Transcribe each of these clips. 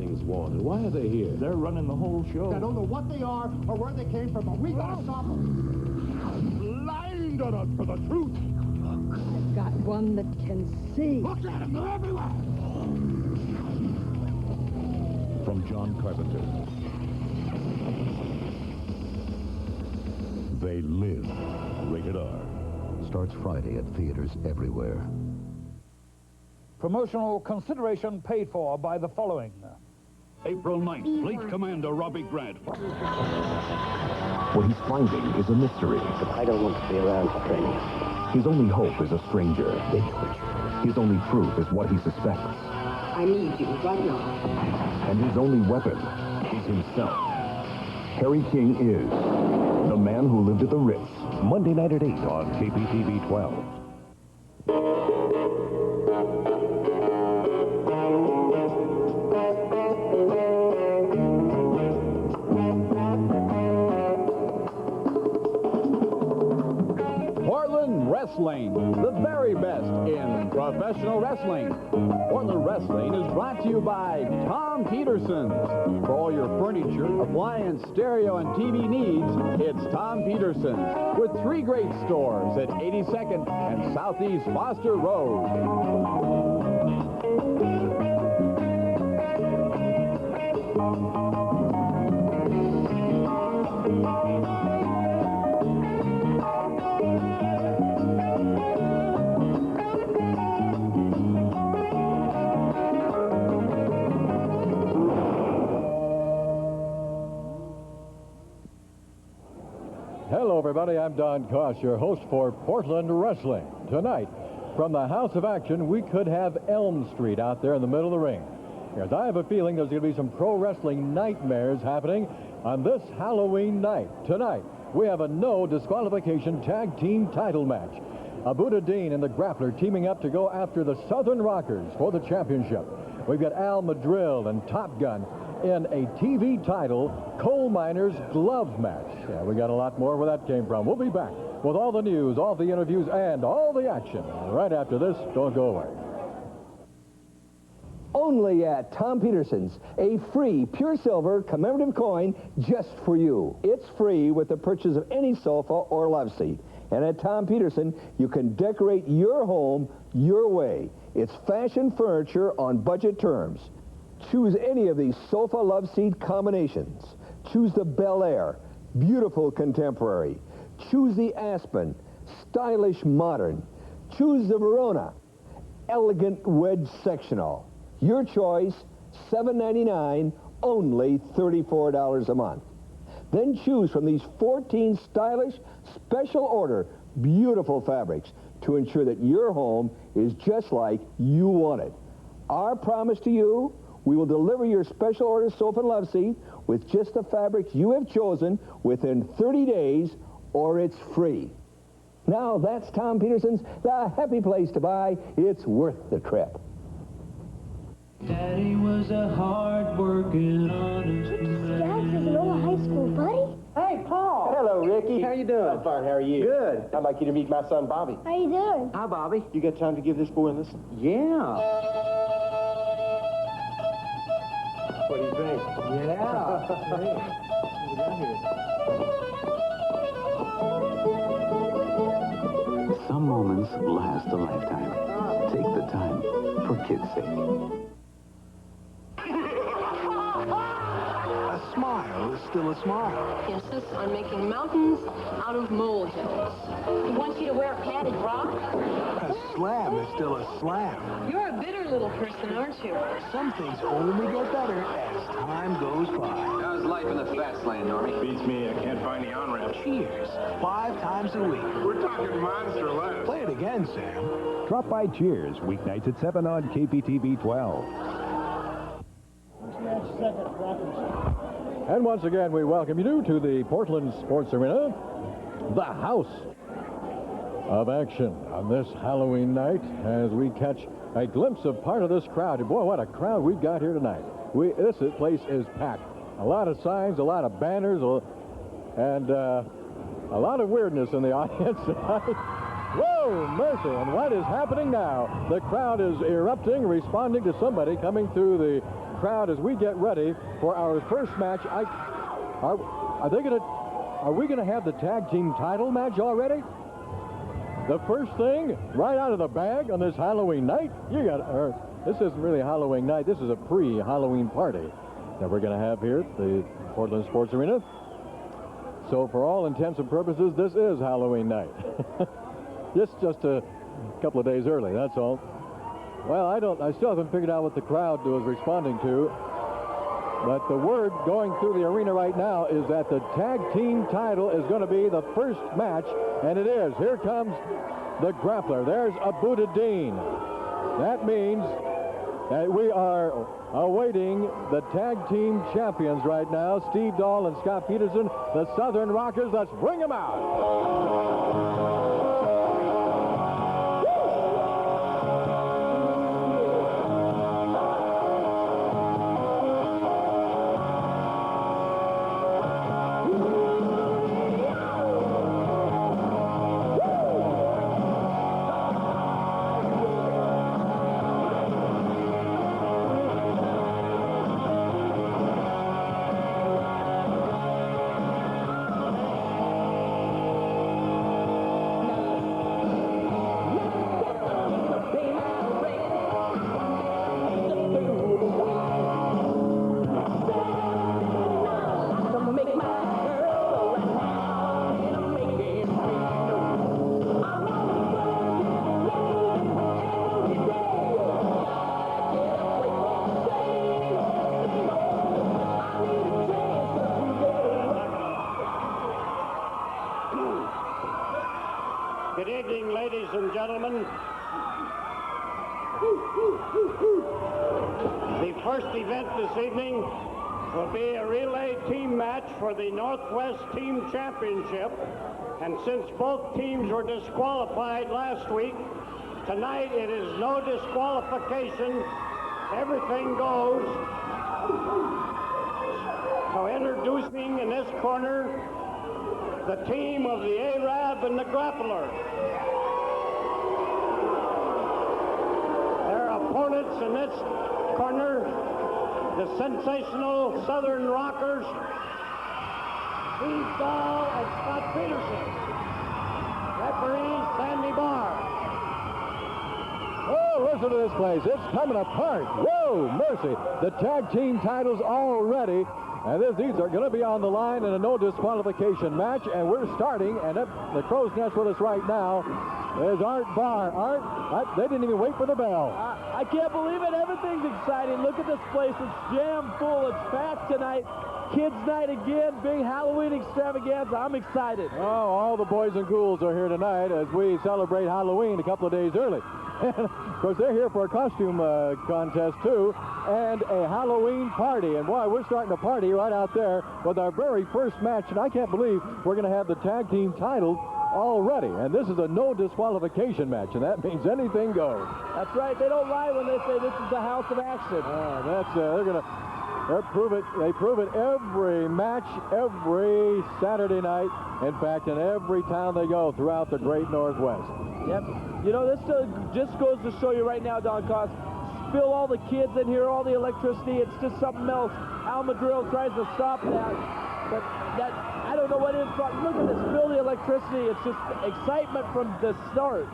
attorneys want, and why are they here? They're running the whole show. I don't know what they are or where they came from, but we gotta stop them. Lying to us for the truth. I've got one that can see. Look at them, they're everywhere. From John Carpenter. They Live. Rated R. Starts Friday at theaters everywhere. Promotional consideration paid for by the following. April 9th, Fleet Commander Robbie Grant. What he's finding is a mystery. But I don't want to be around for training. His only hope is a stranger. His only proof is what he suspects. I need you right now. And his only weapon is himself. Harry King is the man who lived at the Ritz. Monday night at 8 on KPTV 12. Portland Wrestling, the very best in professional wrestling. Portland Wrestling is brought to you by Tom Peterson's. For all your furniture, appliance, stereo, and TV needs, it's Tom Peterson's, with 3 great stores at 82nd and Southeast Foster Road. Hello, everybody. I'm Don Koss, your host for Portland Wrestling. Tonight, from the House of Action, we could have Elm Street out there in the middle of the ring. Because I have a feeling there's going to be some pro wrestling nightmares happening on this Halloween night. Tonight, we have a no disqualification tag team title match. Abudda Dein and the Grappler teaming up to go after the Southern Rockers for the championship. We've got Al Madrill and Top Gun in a TV title coal miners glove match. Yeah, we got a lot more where that came from. We'll be back with all the news, all the interviews, and all the action right after this. Don't go away. Only at Tom Peterson's, a free pure silver commemorative coin just for you. It's free with the purchase of any sofa or love seat. And at Tom Peterson, you can decorate your home your way. It's fashion furniture on budget terms. Choose any of these sofa love seat combinations. Choose the Bel Air, beautiful contemporary. Choose the Aspen, stylish modern. Choose the Verona, elegant wedge sectional. Your choice, $7.99, only $34 a month. Then choose from these 14 stylish, special order, beautiful fabrics to ensure that your home is just like you want it. Our promise to you, we will deliver your special order sofa and love seat with just the fabrics you have chosen within 30 days, or it's free. Now, that's Tom Peterson's, the happy place to buy. It's worth the trip. Daddy was a hard-working, honest man. Dad's an old high school buddy. Hey, Paul. Hello, Ricky. How you doing? I'm fine. How are you? Good. I'd like you to meet my son, Bobby. How you doing? Hi, Bobby. You got time to give this boy a listen? Yeah. What do you think? Yeah. Some moments last a lifetime. Take the time for kids' sake. A smile is still a smile. He insists on making mountains out of molehills. He wants you to wear a padded bra? A slam is still a slam. You're a bitter little person, aren't you? Some things only get better as time goes by. How's life in the fast lane, Normie? Beats me. I can't find the on-ramp. Cheers. 5 times a week. We're talking monster laughs. Play it again, Sam. Drop by Cheers, weeknights at 7 on KPTV 12. And once again, we welcome you to the Portland Sports Arena, the House of Action on this Halloween night as we catch a glimpse of part of this crowd. Boy, what a crowd we've got here tonight. This place is packed. A lot of signs, a lot of banners, and a lot of weirdness in the audience tonight. Whoa, mercy, and what is happening now? The crowd is erupting, responding to somebody coming through the crowd as we get ready for our first match. Are we gonna have the tag team title match already? The first thing right out of the bag on this Halloween night? This isn't really a Halloween night. This is a pre-Halloween party that we're gonna have here at the Portland Sports Arena. So for all intents and purposes, this is Halloween night. just a couple of days early, that's all. Well, I still haven't figured out what the crowd was responding to. But the word going through the arena right now is that the tag team title is going to be the first match, and it is. Here comes the Grappler. There's Abudda Dein. That means that we are awaiting the tag team champions right now, Steve Dahl and Scott Peterson, the Southern Rockers. Let's bring them out. Good evening, ladies and gentlemen. The first event this evening will be a relay team match for the Northwest Team Championship. And since both teams were disqualified last week, tonight it is no disqualification. Everything goes. So introducing in this corner the team of the Arab and the Grappler. Their opponents in this corner, the sensational Southern Rockers, Steve Dahl and Scott Peterson. Referee Sandy Barr. Oh, listen to this place. It's coming apart. Whoa, mercy. The tag team titles already. And these are going to be on the line in a no disqualification match. And we're starting, and at the crow's nest with us right now is Art Barr. Art, they didn't even wait for the bell. I can't believe it. Everything's exciting. Look at this place. It's jam full. It's packed tonight. Kids night again. Big Halloween extravaganza. I'm excited. Oh, all the boys and ghouls are here tonight as we celebrate Halloween a couple of days early. Of course, they're here for a costume contest, too, and a Halloween party. And, boy, we're starting a party right out there with our very first match. And I can't believe we're going to have the tag team titles already. And this is a no disqualification match, and that means anything goes. That's right. They don't lie when they say this is the house of action. They prove it every match, every Saturday night. In fact, in every town they go throughout the great Northwest. Yep. You know, this just goes to show you right now, Don Cost. Spill all the kids in here, all the electricity. It's just something else. Al Madrill tries to stop that, but I don't know what it is. Look at this. Spill the electricity. It's just excitement from the start.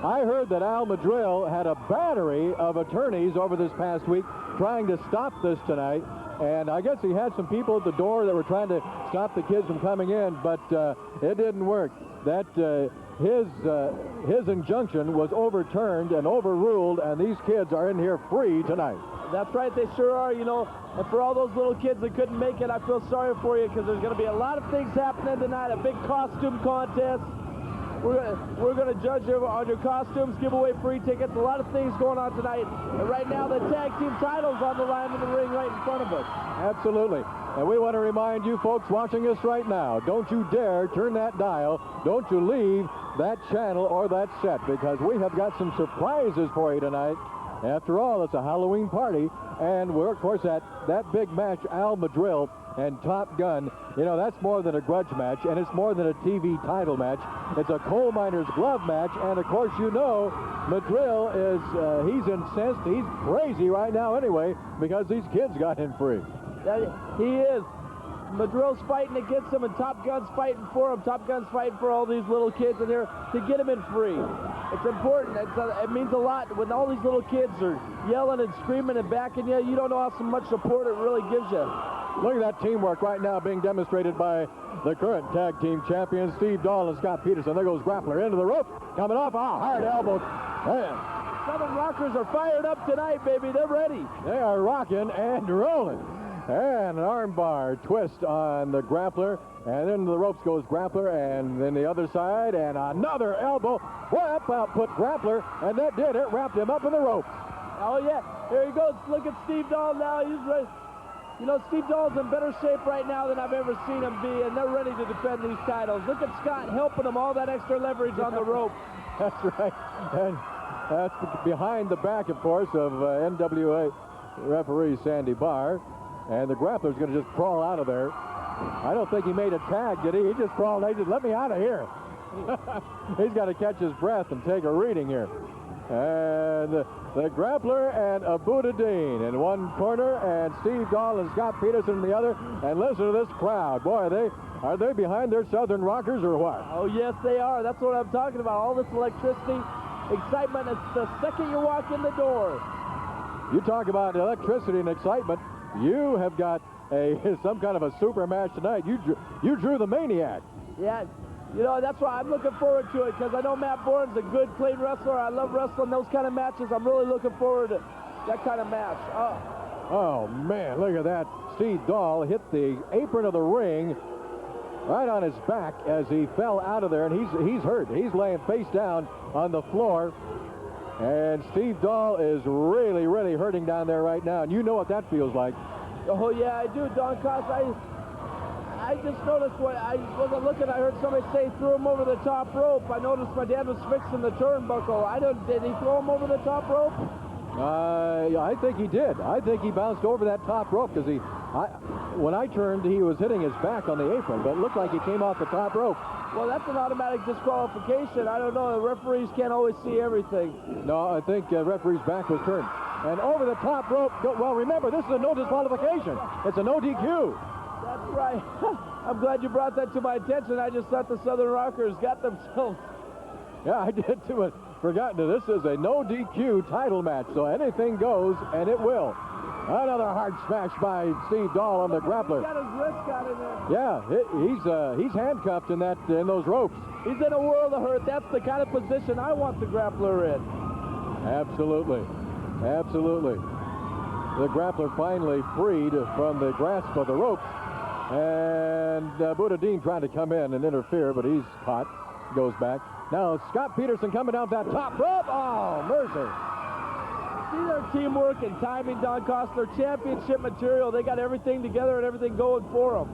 I heard that Al Madrill had a battery of attorneys over this past week trying to stop this tonight. And I guess he had some people at the door that were trying to stop the kids from coming in, but it didn't work. That his injunction was overturned and overruled, and these kids are in here free tonight. That's right, they sure are, you know. And for all those little kids that couldn't make it, I feel sorry for you, because there's going to be a lot of things happening tonight. A big costume contest. We're going to judge you on your costumes, give away free tickets, a lot of things going on tonight. And right now, the tag team title's on the line in the ring right in front of us. Absolutely. And we want to remind you folks watching us right now, don't you dare turn that dial. Don't you leave that channel or that set, because we have got some surprises for you tonight. After all, it's a Halloween party, and we're, of course, at that big match, Al Madrill and Top Gun. You know, that's more than a grudge match, and it's more than a TV title match. It's a coal miner's glove match, and of course, you know, Madrill is, he's incensed. He's crazy right now anyway, because these kids got him free. He is. Madrill's fighting against him, and Top Gun's fighting for him. Top Gun's fighting for all these little kids in here to get him in free. It's important. It means a lot when all these little kids are yelling and screaming and backing you. You don't know how much support it really gives you. Look at that teamwork right now being demonstrated by the current tag team champions, Steve Dahl and Scott Peterson. There goes Grappler into the rope, coming off. Hard elbow. Man. Southern Rockers are fired up tonight, baby. They're ready. They are rocking and rolling. And an armbar twist on the Grappler. And into the ropes goes Grappler, and then the other side, and another elbow. Well, up put Grappler, and that did it. Wrapped him up in the ropes. Oh, yeah. Here he goes. Look at Steve Dahl now. He's ready. You know, Steve Dahl's in better shape right now than I've ever seen him be, and they're ready to defend these titles. Look at Scott helping him, all that extra leverage on the rope. That's right. And that's behind the back, of course, of NWA referee Sandy Barr. And the Grappler's going to just crawl out of there. I don't think he made a tag, did he? He just crawled. He just let me out of here. He's got to catch his breath and take a reading here. And the Grappler and Abudda Dein in one corner, and Steve Dahl and Scott Peterson in the other. And listen to this crowd. Boy, are they behind their Southern Rockers or what? Oh, yes, they are. That's what I'm talking about. All this electricity, excitement. It's the second you walk in the door. You talk about electricity and excitement. You have got some kind of a super match tonight. You drew the Maniac. Yeah, you know, that's why I'm looking forward to it, because I know Matt Bourne's a good, clean wrestler. I love wrestling those kind of matches. I'm really looking forward to that kind of match. Oh, man, look at that. Steve Dahl hit the apron of the ring right on his back as he fell out of there, and he's hurt. He's laying face down on the floor. And Steve Dahl is really, really hurting down there right now, and you know what that feels like. Oh, yeah, I do, Don Cost. I just noticed what I wasn't looking. I heard somebody say threw him over the top rope. I noticed my dad was fixing the turnbuckle. Did he throw him over the top rope? I think he did. I think he bounced over that top rope because when I turned, he was hitting his back on the apron, but it looked like he came off the top rope. Well, that's an automatic disqualification. I don't know. The referees can't always see everything. No, I think referee's back was turned. And over the top rope. Well, remember, this is a no disqualification. It's a no DQ. That's right. I'm glad you brought that to my attention. I just thought the Southern Rockers got themselves. Yeah, I did too. But forgotten that this is a no DQ title match, so anything goes, and it will. Another hard smash by Steve Dahl on the Grappler. He got his wrist got in there. Yeah, he's handcuffed in those ropes. He's in a world of hurt. That's the kind of position I want the Grappler in. Absolutely. Absolutely. The Grappler finally freed from the grasp of the ropes. And Abudda Dein trying to come in and interfere, but he's caught. Goes back. Now Scott Peterson coming down that top rope. Oh, mercy. See their teamwork and timing, Don Cost. They're championship material. They got everything together and everything going for them.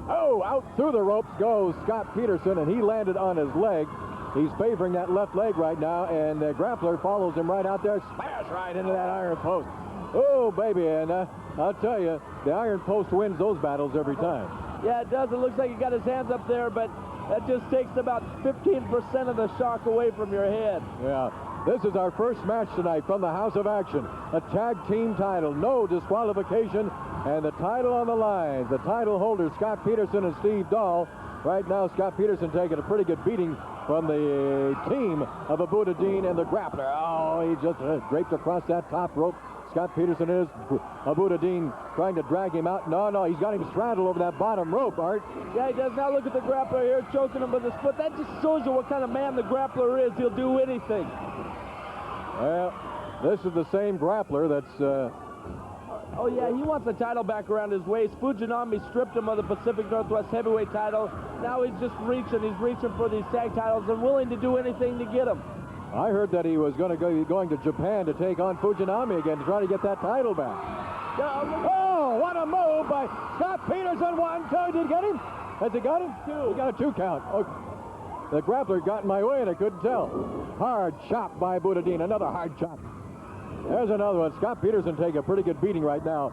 Oh, out through the ropes goes Scott Peterson, and he landed on his leg. He's favoring that left leg right now, and the Grappler follows him right out there. Smash right into that iron post. Oh, baby, and I'll tell you, the iron post wins those battles every time. Yeah, it does. It looks like he got his hands up there, but that just takes about 15% of the shock away from your head. Yeah. This is our first match tonight from the House of Action. A tag team title, no disqualification, and the title on the line. The title holders, Scott Peterson and Steve Dahl. Right now, Scott Peterson taking a pretty good beating from the team of Abudda Dein and the Grappler. Oh, he just draped across that top rope. Scott Peterson is. Abudda Dein trying to drag him out. No, he's got him straddled over that bottom rope, Art. Yeah, he does. Now look at the Grappler here, choking him with his foot. That just shows you what kind of man the Grappler is. He'll do anything. Well, this is the same Grappler that's... Oh, yeah, he wants the title back around his waist. Fujinami stripped him of the Pacific Northwest heavyweight title. Now he's just reaching. He's reaching for these tag titles and willing to do anything to get them. I heard that he was going to Japan to take on Fujinami again to try to get that title back. Oh, what a move by Scott Peterson. 1, 2. Did he get him? Has he got him? 2. He got a 2 count. Oh, the Grappler got in my way and I couldn't tell. Hard chop by Abudda Dein. Another hard chop. There's another one. Scott Peterson taking a pretty good beating right now.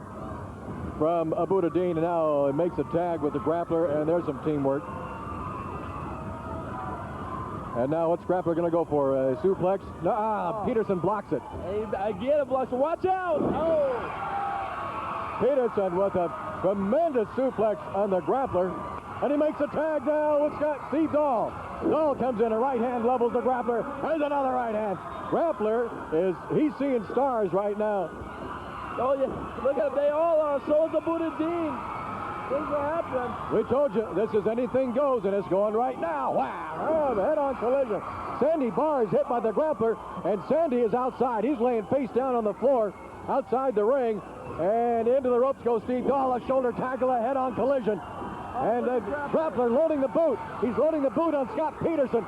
from Abudda Dein, and now it makes a tag with the grappler, and there's some teamwork. And now what's Grappler going to go for? A suplex? No, Peterson blocks it. Again, a block. Watch out! Oh! Peterson with a tremendous suplex on the Grappler. And he makes a tag now with Steve Dahl. Dahl comes in, a right hand levels the Grappler. There's another right hand. Grappler he's seeing stars right now. Oh, yeah. Look at it. They all are. So is Abudda Dein. Things are happening. We told you, this is anything goes, and it's going right now. Wow. Oh, head-on collision. Sandy Barr is hit by the Grappler, and Sandy is outside. He's laying face down on the floor outside the ring. And into the ropes goes Steve Dahl. A shoulder tackle, a head-on collision. And the Grappler loading the boot. He's loading the boot on Scott Peterson.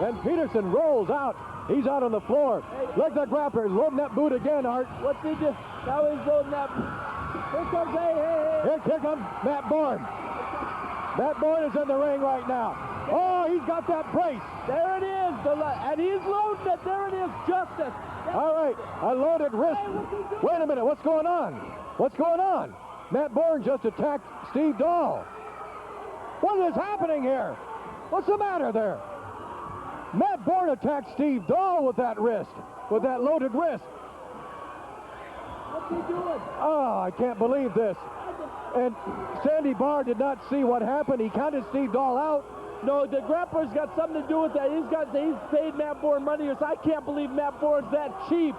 And Peterson rolls out. He's out on the floor. Look, the Grappler loading that boot again, Art. What's he do? Now he's loading that. Here comes, Here comes Matt Borne. Matt Borne is in the ring right now. Oh, he's got that brace. There it is. And he's loading it. There it is. Justice. All right. A loaded wrist. Wait a minute. What's going on? What's going on? Matt Borne just attacked Steve Dahl. What is happening here? What's the matter there? Matt Borne attacked Steve Dahl with that wrist, with that loaded wrist. What's he doing? Oh, I can't believe this. And Sandy Barr did not see what happened. He counted Steve Dahl out. No, the Grappler's got something to do with that. He's paid Matt Borne money. So I can't believe Matt Borne's that cheap.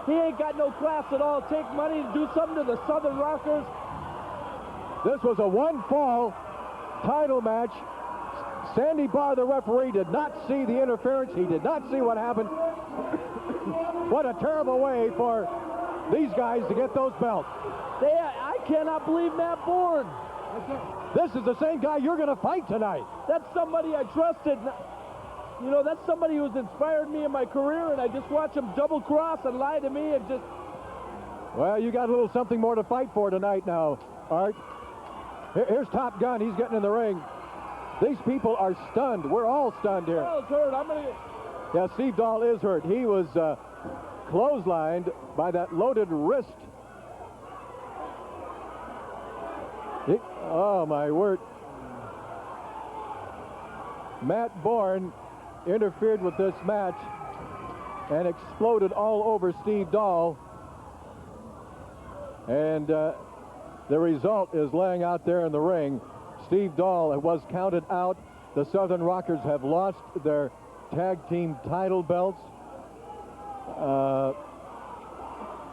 He ain't got no class at all. Take money to do something to the Southern Rockers. This was a one-fall title match. Sandy Barr, the referee, did not see the interference. He did not see what happened. What a terrible way for these guys to get those belts. I cannot believe Matt Borne. This is the same guy you're going to fight tonight. That's somebody I trusted. You know, that's somebody who's inspired me in my career, and I just watch him double-cross and lie to me and just... Well, you got a little something more to fight for tonight now, Art. Here's Top Gun. He's getting in the ring. These people are stunned. We're all stunned here. Dahl's hurt. Yeah, Steve Dahl is hurt. He was clotheslined by that loaded wrist. Oh, my word. Matt Borne interfered with this match and exploded all over Steve Dahl. And the result is laying out there in the ring. Steve Dahl was counted out. The Southern Rockers have lost their tag team title belts.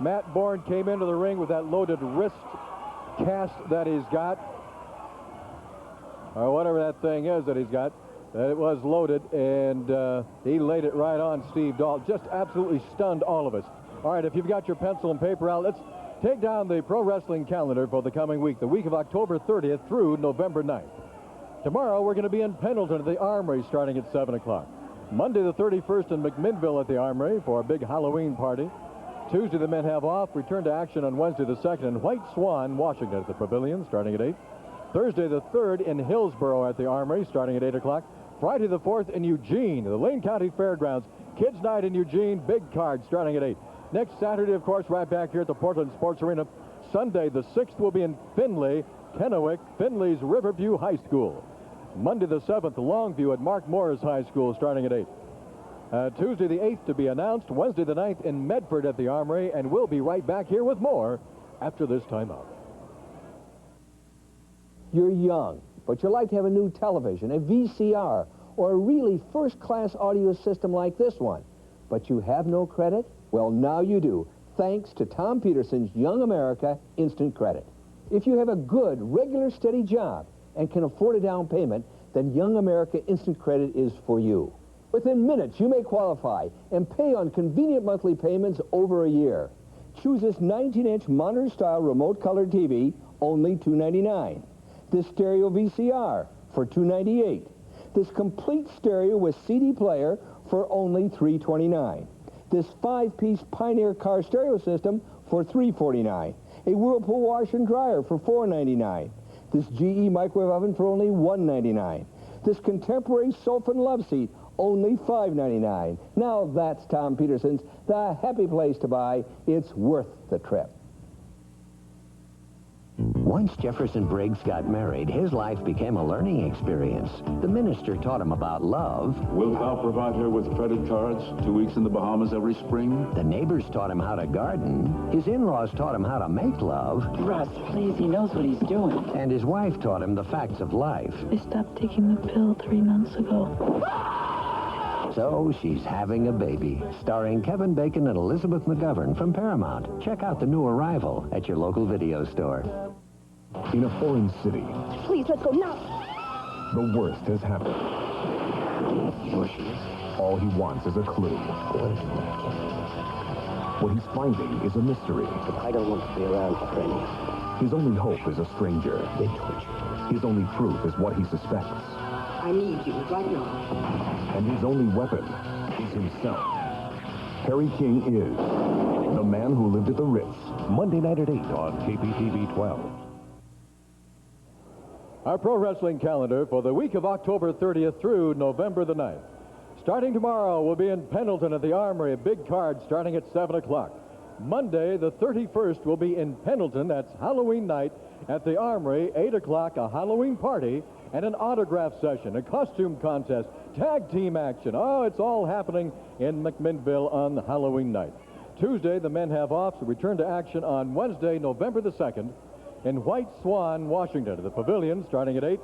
Matt Borne came into the ring with that loaded wrist cast that he's got, or whatever that thing is that he's got. It was loaded, and he laid it right on Steve Dahl. Just absolutely stunned all of us. All right, if you've got your pencil and paper out, let's take down the pro wrestling calendar for the coming week, the week of October 30th through November 9th. Tomorrow, we're going to be in Pendleton at the Armory starting at 7 o'clock. Monday the 31st in McMinnville at the Armory for a big Halloween party. Tuesday, the men have off. Return to action on Wednesday the 2nd in White Swan, Washington at the Pavilion starting at 8. Thursday the 3rd in Hillsborough at the Armory starting at 8 o'clock. Friday the 4th in Eugene, the Lane County Fairgrounds. Kids Night in Eugene, big card starting at 8. Next Saturday, of course, right back here at the Portland Sports Arena. Sunday the 6th will be in Findlay, Kennewick, Findlay's Riverview High School. Monday the 7th, Longview at Mark Morris High School starting at 8. Tuesday the 8th to be announced. Wednesday the 9th in Medford at the Armory, and we'll be right back here with more after this timeout. You're young, but you'd like to have a new television, a VCR, or a really first-class audio system like this one, but you have no credit? Well, now you do, thanks to Tom Peterson's Young America Instant Credit. If you have a good, regular, steady job and can afford a down payment, then Young America Instant Credit is for you. Within minutes, you may qualify and pay on convenient monthly payments over a year. Choose this 19-inch monitor-style remote-colored TV, only $2.99. This stereo VCR for $2.98. This complete stereo with CD player for only $3.29. This 5-piece Pioneer car stereo system for $3.49. A Whirlpool washer and dryer for $4.99. This GE microwave oven for only $1.99. This contemporary sofa and love seat, only $5.99. Now that's Tom Peterson's, the happy place to buy. It's worth the trip. Once Jefferson Briggs got married, his life became a learning experience. The minister taught him about love. Wilt thou provide her with credit cards, 2 weeks in the Bahamas every spring? The neighbors taught him how to garden. His in-laws taught him how to make love. Russ, please, he knows what he's doing. And his wife taught him the facts of life. I stopped taking the pill 3 months ago. So she's having a baby, starring Kevin Bacon and Elizabeth McGovern from Paramount. Check out The New Arrival at your local video store. In a foreign city, Please, let's go now. the worst has happened. All he wants is a clue. What he's finding is a mystery. I don't want to be around for training. His only hope is a stranger. They torture. His only proof is what he suspects. I need you right now. And his only weapon is himself. Harry King is the man who lived at the Ritz. Monday night at 8 on KPTV 12. Our pro wrestling calendar for the week of October 30th through November the 9th. Starting tomorrow, we'll be in Pendleton at the Armory, a big card starting at 7 o'clock. Monday, the 31st, will be in Pendleton. That's Halloween night at the Armory, 8 o'clock, a Halloween party and an autograph session, a costume contest, tag team action. Oh, it's all happening in McMinnville on Halloween night. Tuesday, the men have off, so return to action on Wednesday, November the 2nd, in White Swan, Washington, at the Pavilion, starting at 8.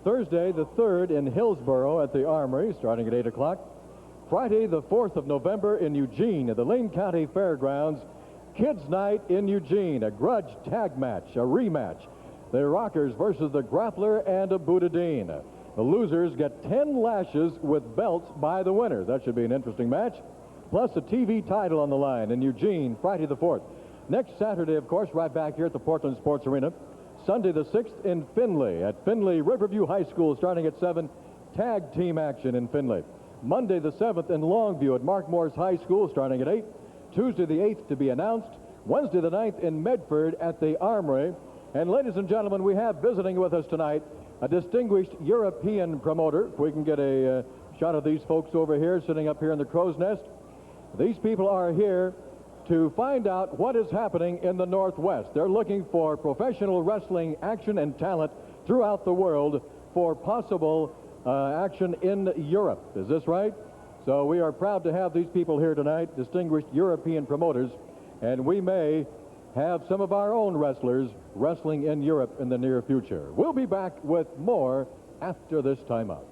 Thursday, the 3rd, in Hillsborough at the Armory, starting at 8 o'clock. Friday, the 4th of November, in Eugene at the Lane County Fairgrounds. Kids Night in Eugene, a grudge tag match, a rematch. The Rockers versus the Grappler and Abudda Dein. The losers get 10 lashes with belts by the winners. That should be an interesting match. Plus a TV title on the line in Eugene, Friday the 4th. Next Saturday, of course, right back here at the Portland Sports Arena. Sunday the 6th in Findlay at Findlay Riverview High School, starting at 7. Tag team action in Findlay. Monday the 7th in Longview at Mark Morris High School, starting at 8. Tuesday the 8th to be announced. Wednesday the 9th in Medford at the Armory. And ladies and gentlemen, we have visiting with us tonight a distinguished European promoter. If we can get a shot of these folks over here, sitting up here in the crow's nest. These people are here to find out what is happening in the Northwest. They're looking for professional wrestling action and talent throughout the world for possible action in Europe. Is this right? So we are proud to have these people here tonight, distinguished European promoters, and we may have some of our own wrestlers wrestling in Europe in the near future. We'll be back with more after this time out.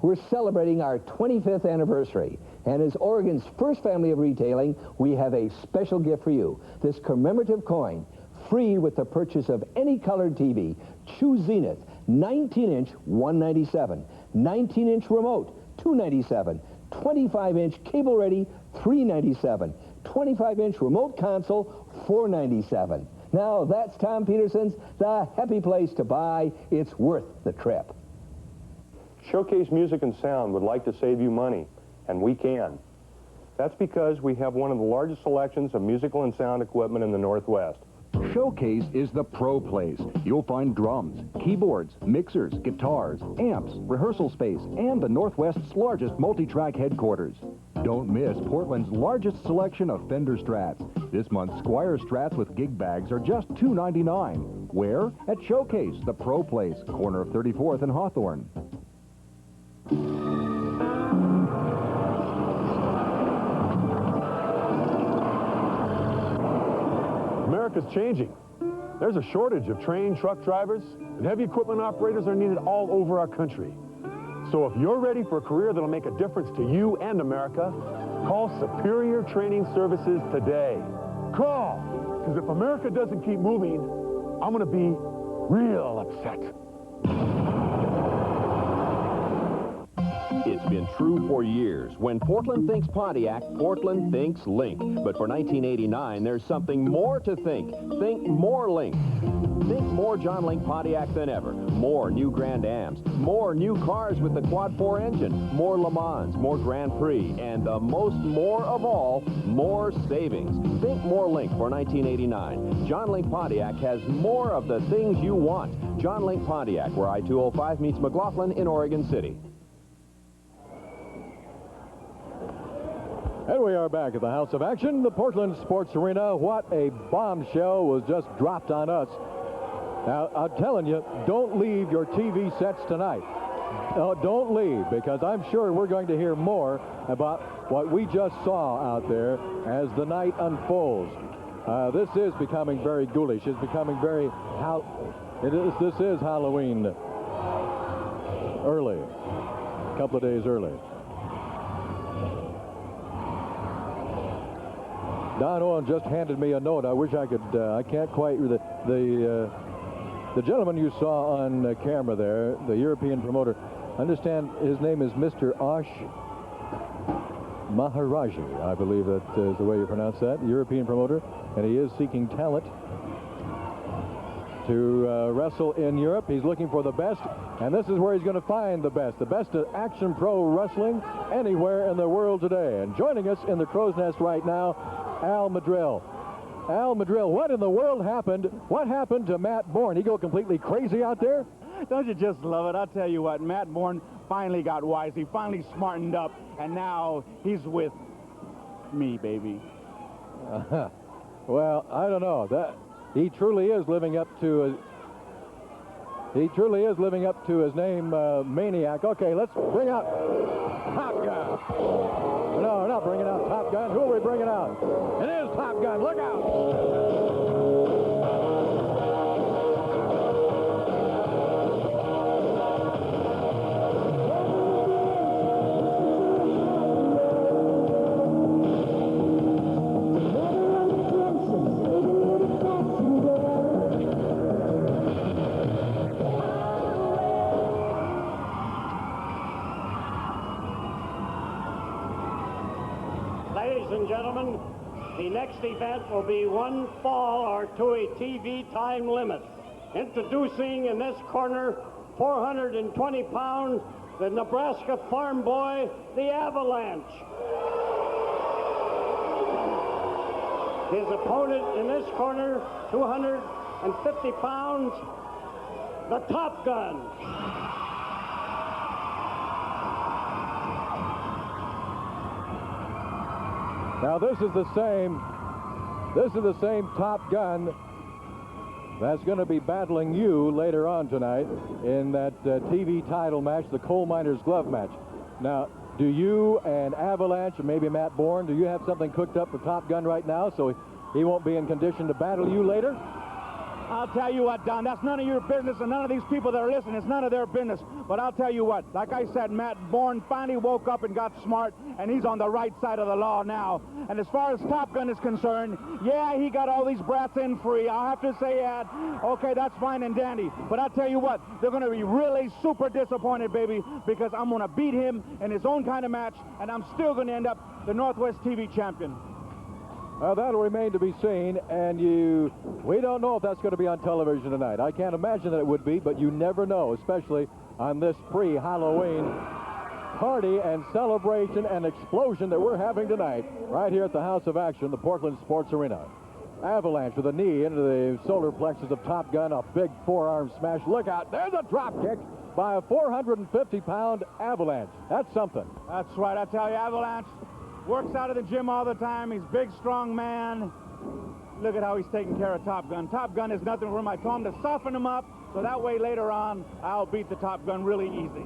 We're celebrating our 25th anniversary, and as Oregon's first family of retailing, we have a special gift for you. This commemorative coin, free with the purchase of any colored TV. Choose Zenith, 19-inch, $197, 19-inch remote, $297, 25-inch cable-ready, $397, 25-inch remote console, $497. Now, that's Tom Peterson's, the happy place to buy. It's worth the trip. Showcase Music and Sound would like to save you money, and we can. That's because we have one of the largest selections of musical and sound equipment in the Northwest. Showcase is the pro place. You'll find drums, keyboards, mixers, guitars, amps, rehearsal space, and the Northwest's largest multi-track headquarters. Don't miss Portland's largest selection of Fender Strats. This month's Squire Strats with gig bags are just $2.99. Where? At Showcase, the pro place, corner of 34th and Hawthorne. America's changing. There's a shortage of trained truck drivers, and heavy equipment operators are needed all over our country. So if you're ready for a career that'll make a difference to you and America, call Superior Training Services today. Call, because if America doesn't keep moving, I'm going to be real upset. It's been true for years. When Portland thinks Pontiac, Portland thinks Link. But for 1989, there's something more to think. Think more Link. Think more John Link Pontiac than ever. More new Grand Ams. More new cars with the Quad 4 engine. More Le Mans. More Grand Prix. And the most more of all, more savings. Think more Link for 1989. John Link Pontiac has more of the things you want. John Link Pontiac, where I-205 meets McLaughlin in Oregon City. And we are back at the House of Action, the Portland Sports Arena. What a bombshell was just dropped on us. Now, I'm telling you, don't leave your TV sets tonight. Don't leave, because I'm sure we're going to hear more about what we just saw out there as the night unfolds. This is becoming very ghoulish. It's becoming very... This is Halloween early, a couple of days early. Don Owen just handed me a note. I wish I could, I can't quite read it. The gentleman you saw on camera there, the European promoter, I understand his name is Mr. Ash Maharaji, I believe that is the way you pronounce that, European promoter, and he is seeking talent to wrestle in Europe. He's looking for the best, and this is where he's going to find the best of action pro wrestling anywhere in the world today. And joining us in the crow's nest right now, Al Madrill. Al Madrill, what in the world happened? What happened to Matt Borne? He go completely crazy out there? Don't you just love it? I'll tell you what, Matt Borne finally got wise. He finally smartened up, and now he's with me, baby. Well, I don't know. He truly is living up to his name, Maniac. Okay, let's bring out Top Gun. No, we're not bringing out Top Gun. Who are we bringing out? It is Top Gun. Look out! Ladies and gentlemen, the next event will be one fall or to a TV time limit. Introducing in this corner, 420 pounds, the Nebraska farm boy, the Avalanche. His opponent in this corner, 250 pounds, the Top Gun. Now this is the same Top Gun that's going to be battling you later on tonight in that TV title match, the Coal Miners Glove match. Now, do you and Avalanche, and maybe Matt Borne, do you have something cooked up for Top Gun right now so he won't be in condition to battle you later? I'll tell you what, Don, that's none of your business, and none of these people that are listening, it's none of their business. But I'll tell you what, like I said, Matt Borne finally woke up and got smart, and he's on the right side of the law now. And as far as Top Gun is concerned, yeah, he got all these brats in free. I'll have to say that. Okay, that's fine and dandy. But I'll tell you what, they're going to be really super disappointed, baby, because I'm going to beat him in his own kind of match, and I'm still going to end up the Northwest TV champion. That'll remain to be seen, and we don't know if that's going to be on television tonight. I can't imagine that it would be, but you never know, especially on this pre-Halloween party and celebration and explosion that we're having tonight right here at the House of Action, the Portland Sports Arena. Avalanche with a knee into the solar plexus of Top Gun, a big forearm smash. Look out, there's a drop kick by a 450-pound Avalanche. That's something. That's right, I tell you, Avalanche works out of the gym all the time. He's a big, strong man. Look at how he's taking care of Top Gun. Top Gun is nothing for him. I told him to soften him up, so that way later on, I'll beat the Top Gun really easy.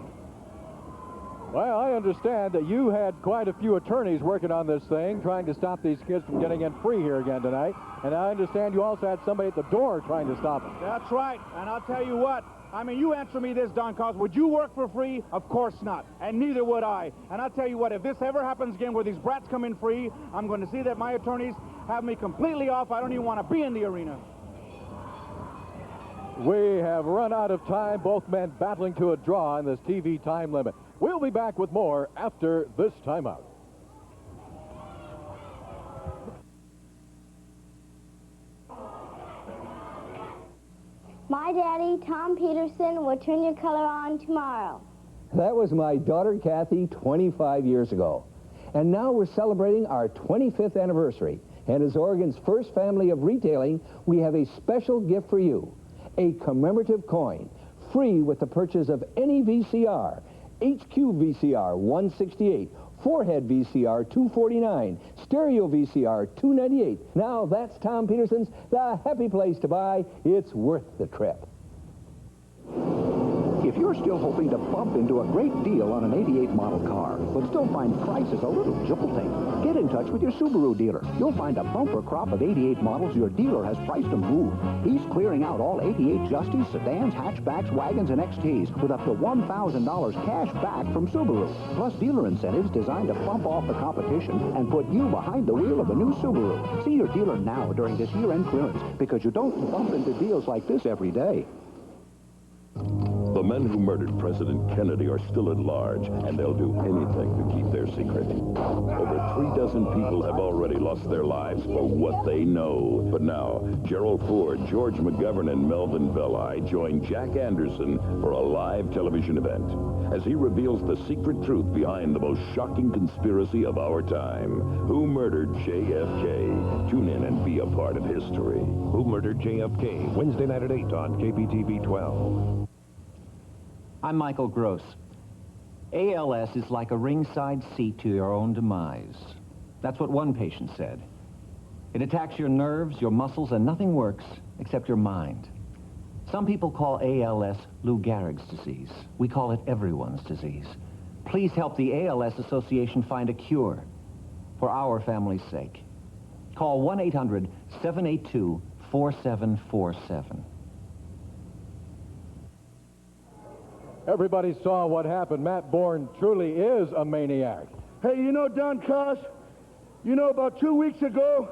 Well, I understand that you had quite a few attorneys working on this thing, trying to stop these kids from getting in free here again tonight. And I understand you also had somebody at the door trying to stop them. That's right. And I'll tell you what, I mean, you answer me this, Don Cos. Would you work for free? Of course not. And neither would I. And I'll tell you what, if this ever happens again where these brats come in free, I'm going to see that my attorneys have me completely off. I don't even want to be in the arena. We have run out of time, both men battling to a draw in this TV time limit. We'll be back with more after this timeout. My daddy, Tom Peterson, will turn your color on tomorrow. That was my daughter, Kathy, 25 years ago. And now we're celebrating our 25th anniversary. And as Oregon's first family of retailing, we have a special gift for you. A commemorative coin, free with the purchase of any VCR. HQ VCR 168, 4-head VCR, $249. Stereo VCR, $298. Now that's Tom Peterson's The Happy Place to Buy. It's worth the trip. If you're still hoping to bump into a great deal on an 88 model car, but still find prices a little jolting, get in touch with your Subaru dealer. You'll find a bumper crop of 88 models your dealer has priced to move. He's clearing out all 88 Justies, sedans, hatchbacks, wagons, and XTs with up to $1,000 cash back from Subaru. Plus dealer incentives designed to bump off the competition and put you behind the wheel of the new Subaru. See your dealer now during this year-end clearance, because you don't bump into deals like this every day. The men who murdered President Kennedy are still at large, and they'll do anything to keep their secret. Over 36 people have already lost their lives for what they know. But now, Gerald Ford, George McGovern, and Melvin Belli join Jack Anderson for a live television event as he reveals the secret truth behind the most shocking conspiracy of our time. Who murdered JFK? Tune in and be a part of history. Who Murdered JFK? Wednesday night at 8 on KPTV 12. I'm Michael Gross. ALS is like a ringside seat to your own demise. That's what one patient said. It attacks your nerves, your muscles, and nothing works except your mind. Some people call ALS Lou Gehrig's disease. We call it everyone's disease. Please help the ALS Association find a cure for our family's sake. Call 1-800-782-4747. Everybody saw what happened. Matt Borne truly is a maniac. Hey, you know, Don Kosh, you know, about 2 weeks ago,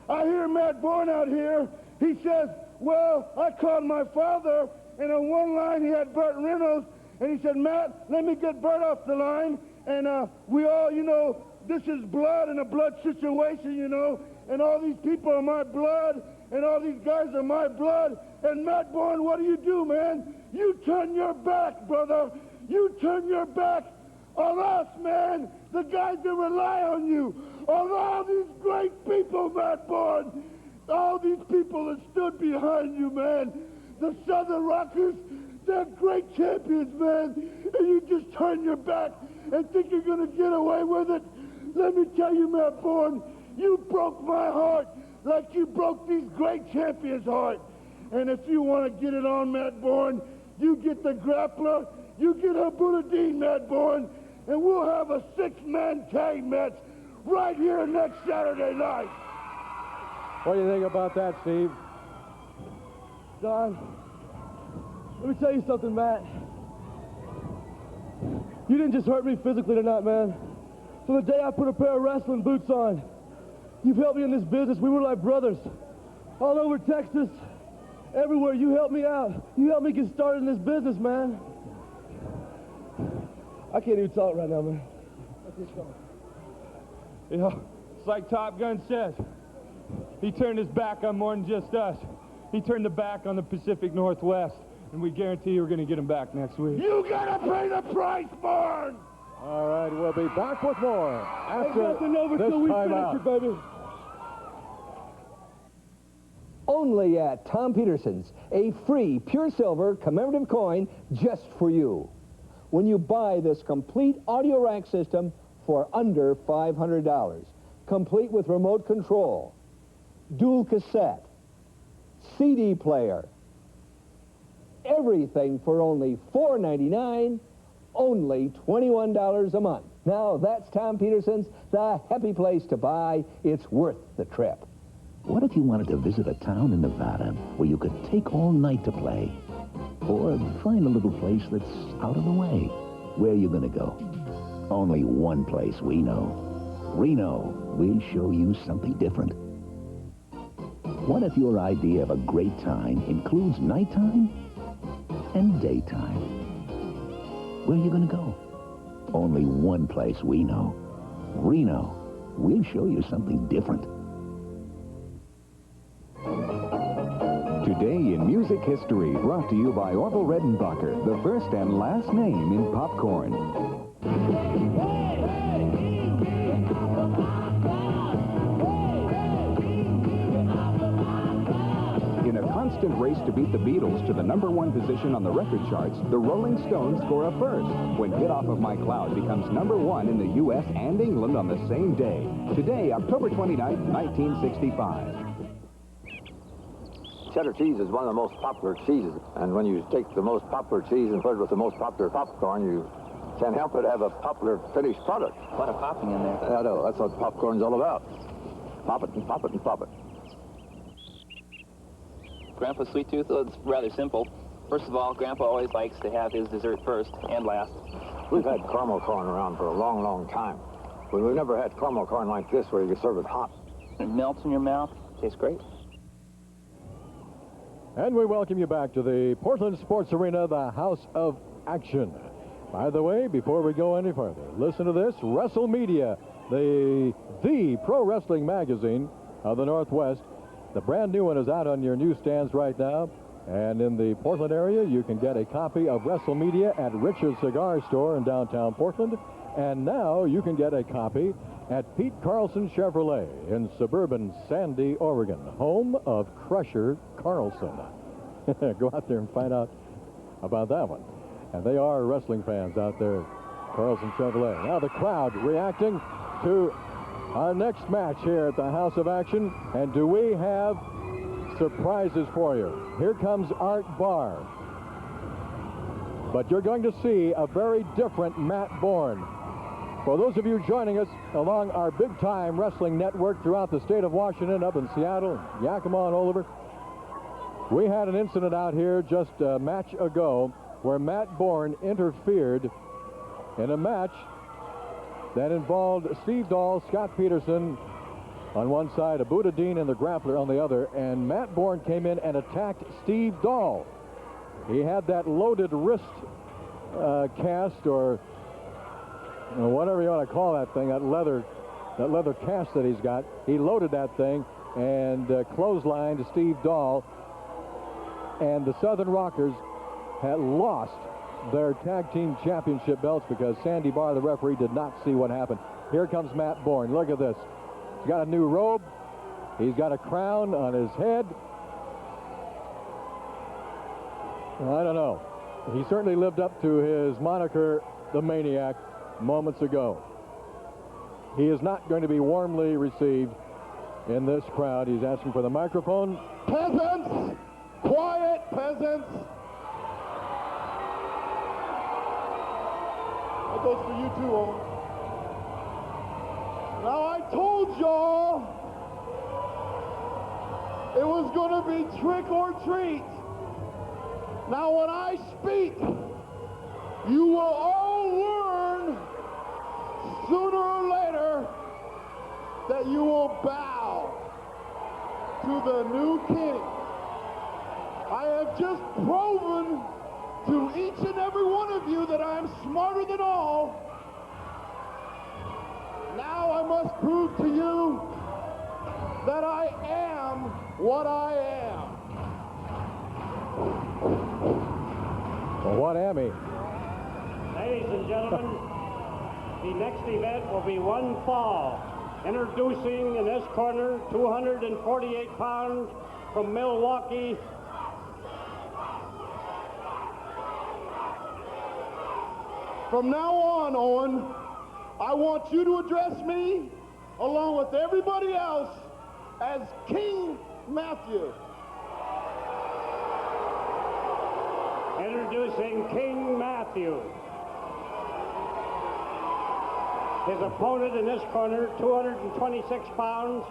I hear Matt Borne out here. He says, well, I called my father, and on one line he had Burt Reynolds, and he said, Matt, let me get Burt off the line, and we all, you know, this is blood and a blood situation, you know, and all these people are my blood, and all these guys are my blood, and Matt Borne, what do, man? You turn your back, brother. You turn your back on us, man, the guys that rely on you, on all these great people, Matt Borne, all these people that stood behind you, man, the Southern Rockers, they're great champions, man, and you just turn your back and think you're going to get away with it. Let me tell you, Matt Borne, you broke my heart like you broke these great champions' heart. And if you want to get it on, Matt Borne, you get the Grappler, you get Abudda Dein, Matt Borne, and we'll have a 6-man tag match right here next Saturday night. What do you think about that, Steve? Don, let me tell you something, Matt. You didn't just hurt me physically tonight, man. From the day I put a pair of wrestling boots on, you've helped me in this business. We were like brothers. All over Texas, everywhere, you helped me out. You helped me get started in this business, man. I can't even talk right now, man. You know, it's like Top Gun says. He turned his back on more than just us. He turned the back on the Pacific Northwest, and we guarantee we're going to get him back next week. You got to pay the price, Barr! All right, we'll be back with more after this timeout. Baby. Only at Tom Peterson's, a free pure silver commemorative coin just for you. When you buy this complete audio rack system for under $500, complete with remote control, dual cassette, CD player, everything for only $4.99, only $21 a month. Now that's Tom Peterson's The Happy Place to Buy. It's worth the trip. What if you wanted to visit a town in Nevada where you could take all night to play? Or find a little place that's out of the way? Where are you going to go? Only one place we know. Reno. We'll show you something different. What if your idea of a great time includes nighttime and daytime? Where are you going to go? Only one place we know. Reno. We'll show you something different. Today in music history, brought to you by Orville Redenbacher, the first and last name in popcorn. In a concert constant race to beat the Beatles to the #1 position on the record charts, the Rolling Stones score a first when Get Off of My Cloud becomes #1 in the U.S. and England on the same day. Today, October 29, 1965. Cheddar cheese is one of the most popular cheeses, and when you take the most popular cheese and put it with the most popular popcorn, you can't help but have a popular finished product. A lot of popping in there. I know, that's what popcorn's all about. Pop it and pop it and pop it. Grandpa's sweet tooth, well, it's rather simple. First of all, Grandpa always likes to have his dessert first and last. We've had caramel corn around for a long, long time, but we've never had caramel corn like this where you can serve it hot. It melts in your mouth. Tastes great. And we welcome you back to the Portland Sports Arena, the House of Action. By the way, before we go any further, listen to this. WrestleMedia, the pro wrestling magazine of the Northwest. The brand new one is out on your newsstands right now. And in the Portland area, you can get a copy of WrestleMedia at Rich's Cigar Store in downtown Portland. And now you can get a copy at Pete Carlson Chevrolet in suburban Sandy, Oregon, home of Crusher Carlson. Go out there and find out about that one. And they are wrestling fans out there, Carlson Chevrolet. Now the crowd reacting to our next match here at the House of Action. And do we have surprises for you? Here comes Art Barr. But you're going to see a very different Matt Borne. For those of you joining us along our big-time wrestling network throughout the state of Washington, up in Seattle, Yakima, and all over, we had an incident out here just a match ago where Matt Borne interfered in a match that involved Steve Dahl, Scott Peterson on one side, Abudda Dein and the Grappler on the other, and Matt Borne came in and attacked Steve Dahl. He had that loaded wrist cast, or whatever you want to call that thing, that leather cast that he's got. He loaded that thing and clotheslined Steve Dahl, and the Southern Rockers had lost their tag team championship belts because Sandy Barr, the referee, did not see what happened. Here comes Matt Borne. Look at this. He's got a new robe. He's got a crown on his head. I don't know. He certainly lived up to his moniker, the Maniac, moments ago. He is not going to be warmly received in this crowd. He's asking for the microphone. Peasants! Quiet, peasants! That goes for you too, Owen. Now I told y'all it was going to be trick or treat. Now when I speak, you will all learn sooner or later that you will bow to the new king. I have just proven to each and every one of you that I am smarter than all. Now I must prove to you that I am what I am. Well, what am he? Ladies and gentlemen, the next event will be one fall. Introducing in this corner, 248 pounds from Milwaukee, from now on, Owen, I want you to address me, along with everybody else, as King Matthew. Introducing King Matthew. His opponent in this corner, 226 pounds,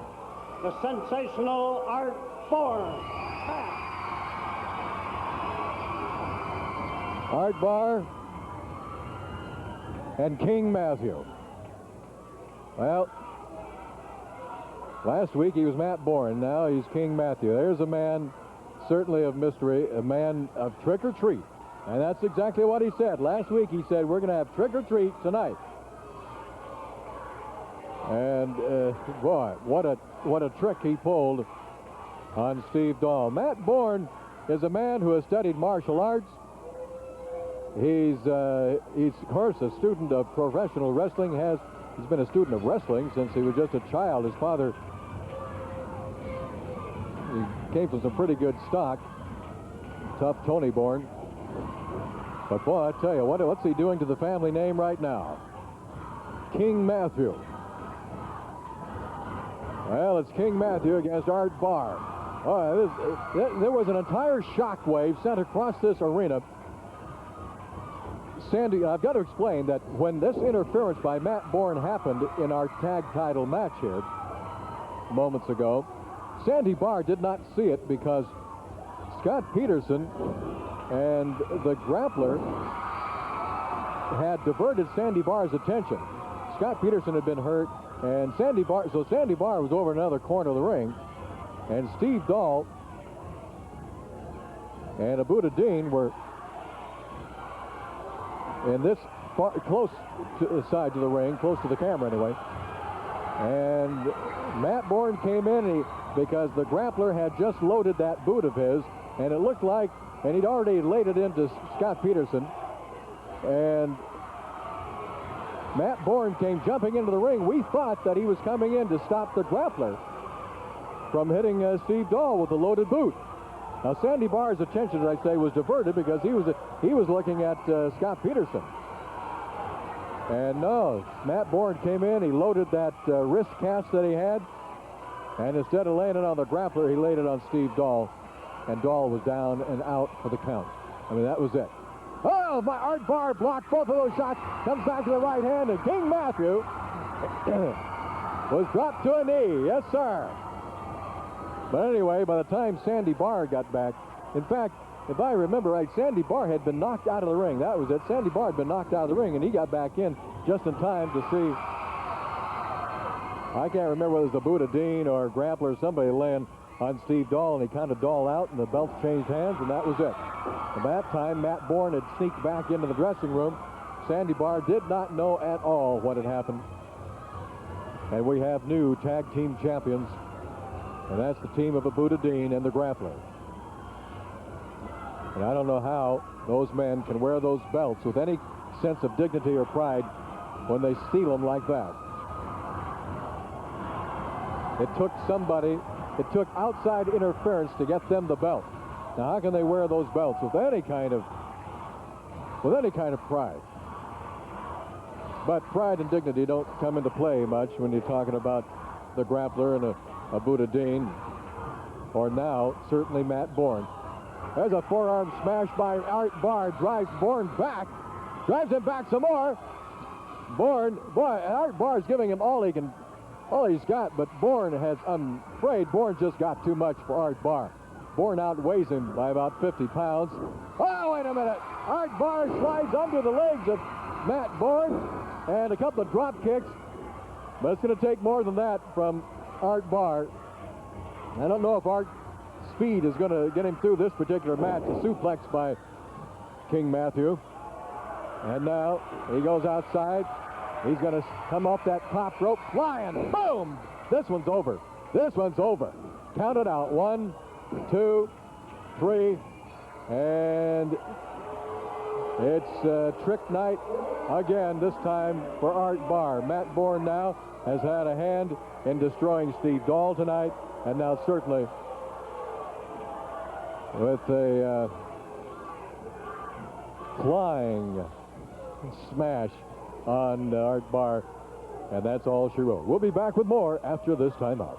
the sensational Art Borne. Art Barr and King Matthew. Well, last week he was Matt Borne. Now he's King Matthew. There's a man certainly of mystery, a man of trick or treat. And that's exactly what he said. Last week he said, we're going to have trick or treat tonight. And boy, what a trick he pulled on Steve Dahl. Matt Borne is a man who has studied martial arts. He's of course a student of professional wrestling. He's been a student of wrestling since he was just a child. His father, he came from some pretty good stock. tough Tony Borne. But boy, I tell you, what's he doing to the family name right now? King Matthew. Well, it's King Matthew against Art Barr. There was an entire shockwave sent across this arena. Sandy, I've got to explain that when this interference by Matt Borne happened in our tag title match here moments ago, Sandy Barr did not see it because Scott Peterson and the Grappler had diverted Sandy Barr's attention. Scott Peterson had been hurt, and Sandy Barr was over in another corner of the ring, and Steve Dahl and Abudda Dein were in this close to the side of the ring, close to the camera anyway. And Matt Borne came in because the Grappler had just loaded that boot of his, and it looked like, and he'd already laid it into Scott Peterson, and Matt Borne came jumping into the ring. We thought that he was coming in to stop the Grappler from hitting Steve Dahl with a loaded boot. Now, Sandy Barr's attention, as I say, was diverted because he was looking at Scott Peterson. And no, Matt Borne came in, he loaded that wrist cast that he had, and instead of laying it on the Grappler, he laid it on Steve Dahl, and Dahl was down and out for the count. I mean, that was it. Oh, my Art Barr blocked both of those shots, comes back to the right hand, and King Matthew was dropped to a knee. Yes, sir. But anyway, by the time Sandy Barr got back, in fact, if I remember right, Sandy Barr had been knocked out of the ring. That was it. Sandy Barr had been knocked out of the ring, and he got back in just in time to see, I can't remember whether it was Abudda Dein or Grappler or somebody laying on Steve Dahl, and he counted Dahl out, and the belts changed hands, and that was it. At that time, Matt Borne had sneaked back into the dressing room. Sandy Barr did not know at all what had happened. And we have new tag team champions, and that's the team of Abudda Dein and the Grappler. And I don't know how those men can wear those belts with any sense of dignity or pride when they steal them like that. It took outside interference to get them the belt. Now, how can they wear those belts with any kind of pride? But pride and dignity don't come into play much when you're talking about the Grappler and Abudda Dein, or now certainly Matt Borne. There's a forearm smash by Art Barr, drives Borne back, drives him back some more. Art Barr's giving him all he's got, but I'm afraid Borne just got too much for Art Barr. Borne outweighs him by about 50 pounds. Oh, wait a minute. Art Barr slides under the legs of Matt Borne, and a couple of drop kicks, but it's going to take more than that from Art Barr. I don't know if Art's speed is going to get him through this particular match. A suplex by King Matthew. And now he goes outside. He's going to come off that top rope, flying. Boom! This one's over. This one's over. Count it out. 1, 2, 3, and it's trick night again, this time for Art Barr. Matt Borne now has had a hand in destroying Steve Dahl tonight, and now certainly with a flying smash on Art Barr, and that's all she wrote. We'll be back with more after this timeout.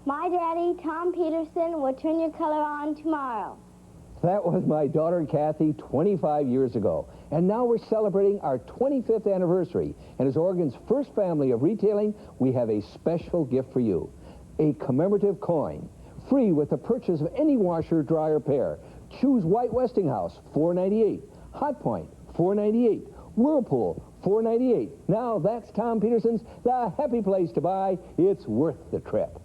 My daddy, Tom Peterson, will turn your color on tomorrow. That was my daughter, Kathy, 25 years ago. And now we're celebrating our 25th anniversary. And as Oregon's first family of retailing, we have a special gift for you. A commemorative coin, free with the purchase of any washer, dryer pair. Choose White Westinghouse, $4.98. Hot Point, $4.98. Whirlpool, $4.98. Now that's Tom Peterson's, the happy place to buy. It's worth the trip.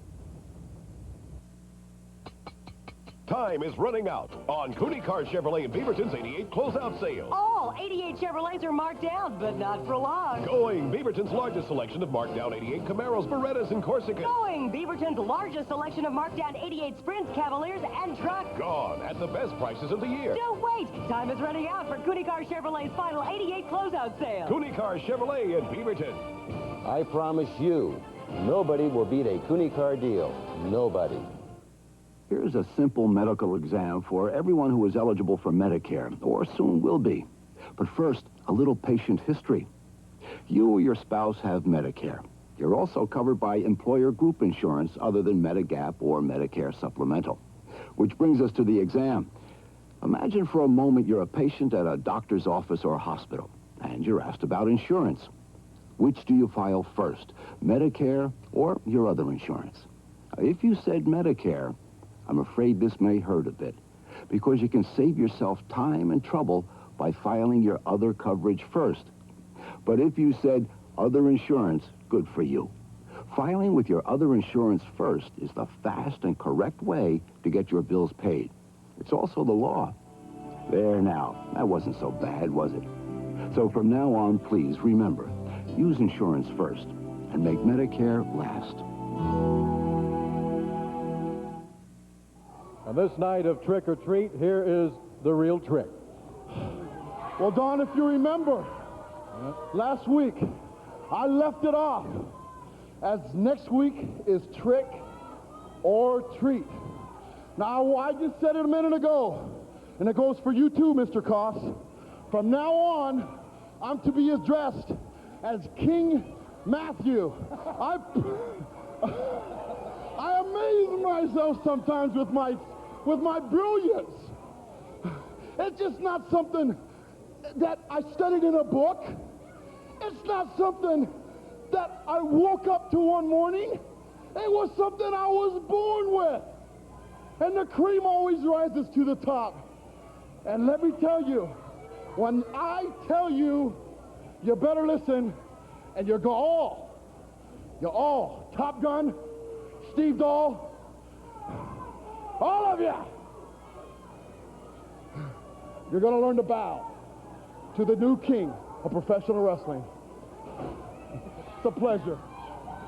Time is running out on Cooney Car Chevrolet and Beaverton's 88 closeout sale. All 88 Chevrolets are marked down, but not for long. Going Beaverton's largest selection of marked down 88 Camaros, Berettas, and Corsicas. Going Beaverton's largest selection of marked down 88 Sprints, Cavaliers, and trucks. Gone at the best prices of the year. Don't wait. Time is running out for Cooney Car Chevrolet's final 88 closeout sale. Cooney Car Chevrolet and Beaverton. I promise you, nobody will beat a Cooney Car deal. Nobody. Here's a simple medical exam for everyone who is eligible for Medicare, or soon will be. But first, a little patient history. You or your spouse have Medicare. You're also covered by employer group insurance other than Medigap or Medicare Supplemental. Which brings us to the exam. Imagine for a moment you're a patient at a doctor's office or hospital, and you're asked about insurance. Which do you file first, Medicare or your other insurance? If you said Medicare, I'm afraid this may hurt a bit, because you can save yourself time and trouble by filing your other coverage first. But if you said other insurance, good for you. Filing with your other insurance first is the fast and correct way to get your bills paid. It's also the law. There now, that wasn't so bad, was it? So from now on, please remember, use insurance first and make Medicare last. On this night of Trick or Treat, here is the real trick. Well, Don, if you remember, last week, I left it off as next week is Trick or Treat. Now, I just said it a minute ago, and it goes for you too, Mr. Koss. From now on, I'm to be addressed as King Matthew. I amaze myself sometimes with my brilliance. It's just not something that I studied in a book. It's not something that I woke up to one morning. It was something I was born with. And the cream always rises to the top. And let me tell you, when I tell you, you better listen, and you go all, Top Gun, Steve Dahl, all of you, you're going to learn to bow to the new king of professional wrestling. It's a pleasure.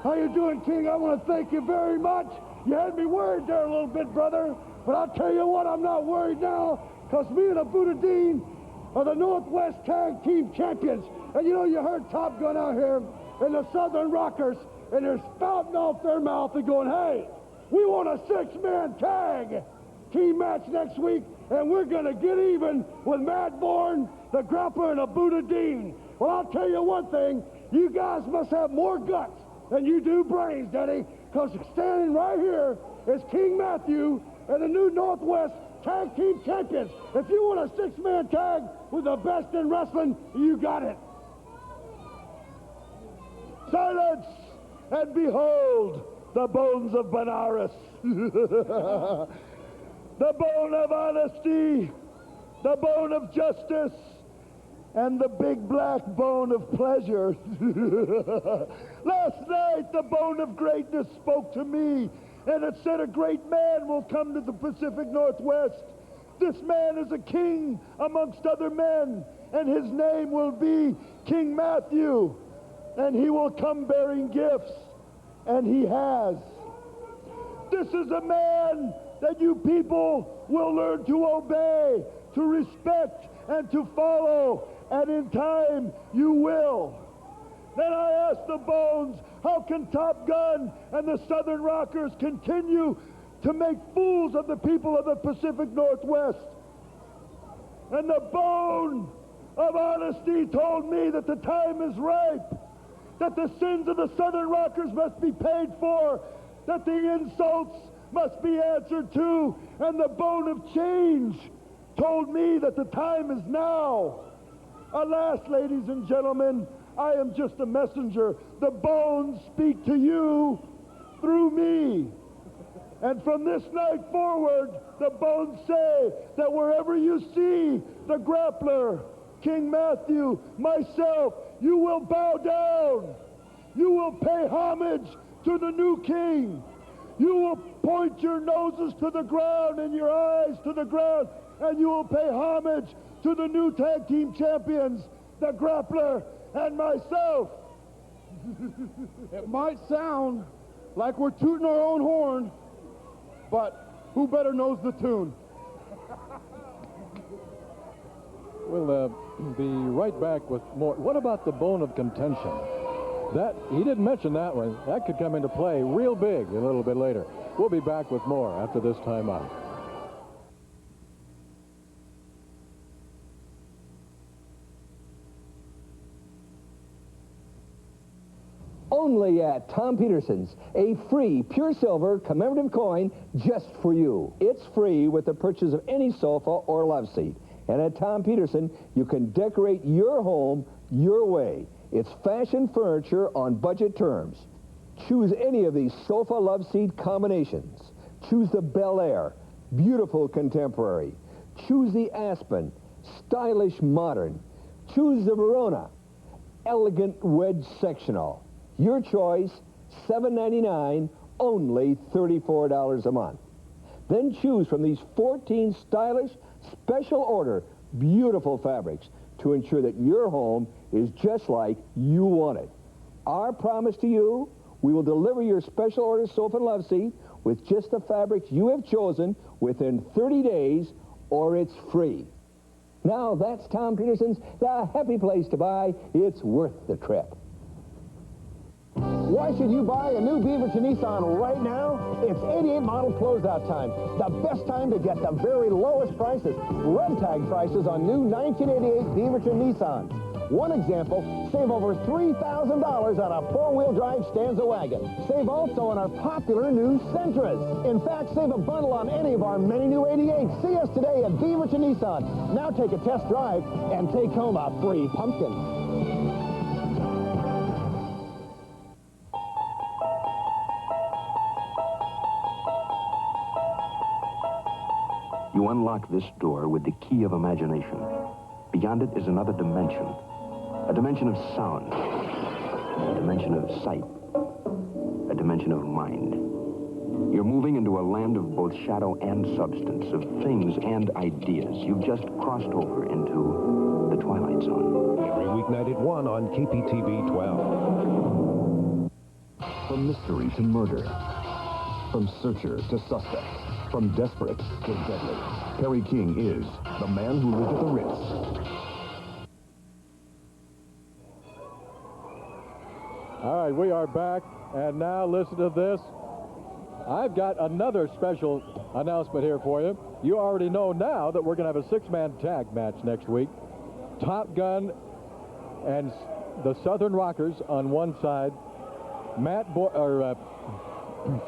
How you doing, King? I want to thank you very much. You had me worried there a little bit, brother. But I'll tell you what, I'm not worried now, because me and Abudda Dein are the Northwest Tag Team Champions. And you know, you heard Top Gun out here and the Southern Rockers, and they're spouting off their mouth and going, hey, we want a six-man tag team match next week, and we're going to get even with Matt Borne, the Grappler, and Abudda Dein. Well, I'll tell you one thing. You guys must have more guts than you do brains, Daddy, because standing right here is King Matthew and the new Northwest Tag Team Champions. If you want a six-man tag with the best in wrestling, you got it. Silence, and behold the bones of Benares. The bone of honesty, the bone of justice, and the big black bone of pleasure. Last night, the bone of greatness spoke to me, and it said, a great man will come to the Pacific Northwest. This man is a king amongst other men, and his name will be King Matthew, and he will come bearing gifts, and he has. This is a man that you people will learn to obey, to respect, and to follow, and in time you will. Then I asked the Bones, how can Top Gun and the Southern Rockers continue to make fools of the people of the Pacific Northwest? And the Bone of Honesty told me that the time is ripe, that the sins of the Southern Rockers must be paid for, that the insults must be answered to, and the Bone of Change told me that the time is now. Alas, ladies and gentlemen, I am just a messenger. The Bones speak to you through me. And from this night forward, the Bones say that wherever you see the Grappler, King Matthew, myself, you will bow down. You will pay homage to the new king. You will point your noses to the ground and your eyes to the ground, and you will pay homage to the new tag team champions, the Grappler and myself. It might sound like we're tooting our own horn, but who better knows the tune? We'll be right back with more. What about the bone of contention? He didn't mention that one. That could come into play real big a little bit later. We'll be back with more after this timeout. Only at Tom Peterson's, a free pure silver commemorative coin just for you. It's free with the purchase of any sofa or love seat. And at Tom Peterson, you can decorate your home your way. It's fashion furniture on budget terms. Choose any of these sofa love seat combinations. Choose the Bel Air, beautiful contemporary. Choose the Aspen, stylish modern. Choose the Verona, elegant wedge sectional. Your choice, $7.99, only $34 a month. Then choose from these 14 stylish, special order, beautiful fabrics to ensure that your home is just like you want it. Our promise to you, we will deliver your special order sofa and love seat with just the fabrics you have chosen within 30 days, or it's free. Now that's Tom Peterson's, the happy place to buy. It's worth the trip. Why should you buy a new Beaverton Nissan right now? It's 88 model closeout time. The best time to get the very lowest prices. Red tag prices on new 1988 Beaverton Nissans. One example, save over $3,000 on a four-wheel drive Stanza wagon. Save also on our popular new Sentras. In fact, save a bundle on any of our many new 88s. See us today at Beaverton Nissan. Now take a test drive and take home a free pumpkin. You unlock this door with the key of imagination. Beyond it is another dimension. A dimension of sound. A dimension of sight. A dimension of mind. You're moving into a land of both shadow and substance, of things and ideas. You've just crossed over into the Twilight Zone. Every weeknight at 1 on KPTV 12. From mystery to murder. From searcher to suspect. From desperate to deadly, Perry King is the man who lived at the Ritz. All right, we are back, and now listen to this. I've got another special announcement here for you. You already know now that we're going to have a six-man tag match next week. Top Gun and the Southern Rockers on one side,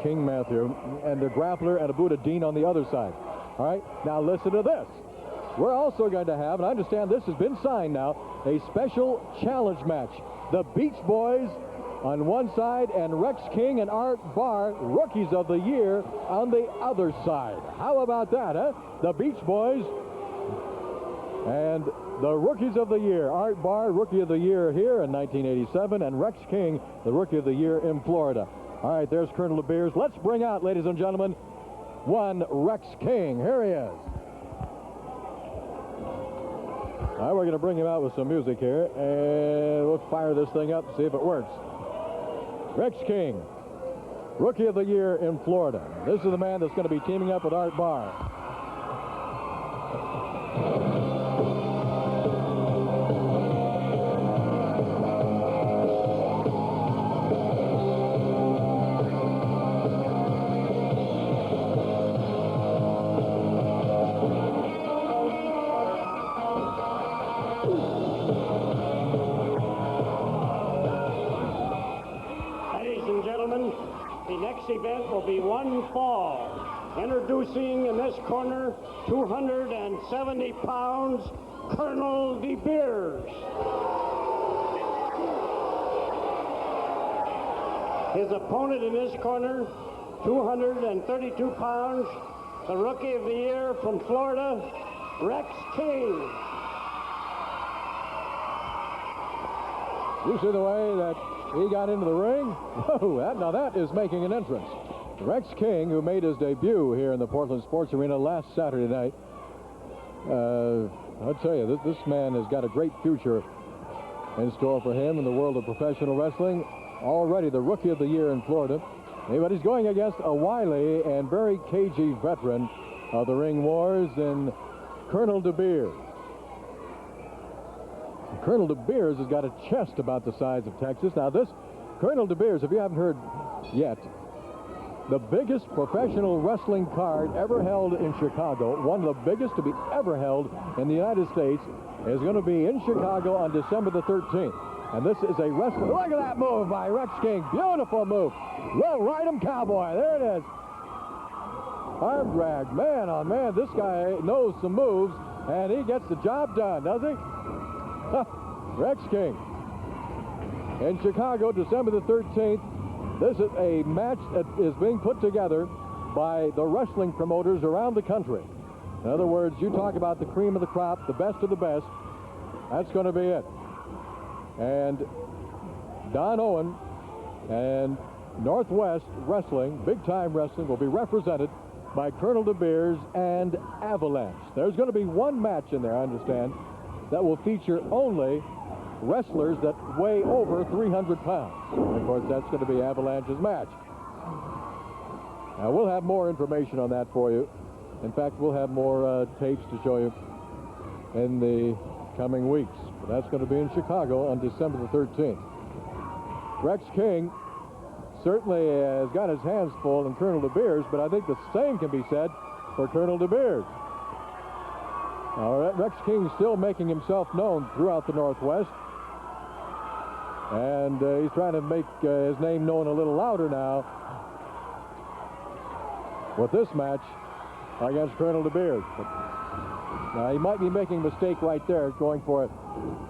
King Matthew, and the Grappler Abudda Dein on the other side. All right, now listen to this. We're also going to have, and I understand this has been signed now, a special challenge match. The Beach Boys on one side and Rex King and Art Barr, Rookies of the Year, on the other side. How about that, huh? The Beach Boys and the Rookies of the Year. Art Barr, Rookie of the Year here in 1987, and Rex King, the Rookie of the Year in Florida. All right, there's Colonel DeBeers. Let's bring out, ladies and gentlemen, one Rex King. Here he is. All right, we're going to bring him out with some music here, and we'll fire this thing up and see if it works. Rex King, Rookie of the Year in Florida. This is the man that's going to be teaming up with Art Barr. Event will be one fall. Introducing in this corner, 270 pounds, Colonel DeBeers. His opponent in this corner, 232 pounds, the Rookie of the Year from Florida, Rex King. You see the way that he got into the ring? Whoa, now that is making an entrance. Rex King, who made his debut here in the Portland Sports Arena last Saturday night. I'll tell you, this man has got a great future in store for him in the world of professional wrestling. Already the Rookie of the Year in Florida. But he's going against a wily and very cagey veteran of the ring wars in Colonel DeBeers. Colonel DeBeers has got a chest about the size of Texas. Now, this Colonel DeBeers, if you haven't heard yet, the biggest professional wrestling card ever held in Chicago, one of the biggest to be ever held in the United States, is going to be in Chicago on December the 13th. And this is a wrestler. Look at that move by Rex King. Beautiful move. Well, ride him, cowboy. There it is. Arm drag. Man, oh man, this guy knows some moves, and he gets the job done, does he? Rex King. In Chicago, December the 13th. This is a match that is being put together by the wrestling promoters around the country. In other words, you talk about the cream of the crop, the best of the best. That's going to be it. And Don Owen and Northwest Wrestling, big-time wrestling, will be represented by Colonel DeBeers and Avalanche. There's going to be one match in there, I understand, that will feature only wrestlers that weigh over 300 pounds. And of course, that's going to be Avalanche's match. Now, we'll have more information on that for you. In fact, we'll have more tapes to show you in the coming weeks. But that's going to be in Chicago on December the 13th. Rex King certainly has got his hands full in Colonel DeBeers, but I think the same can be said for Colonel DeBeers. Now, Rex King still making himself known throughout the Northwest. And he's trying to make his name known a little louder now with this match against Colonel DeBeers. But now, he might be making a mistake right there, going for it.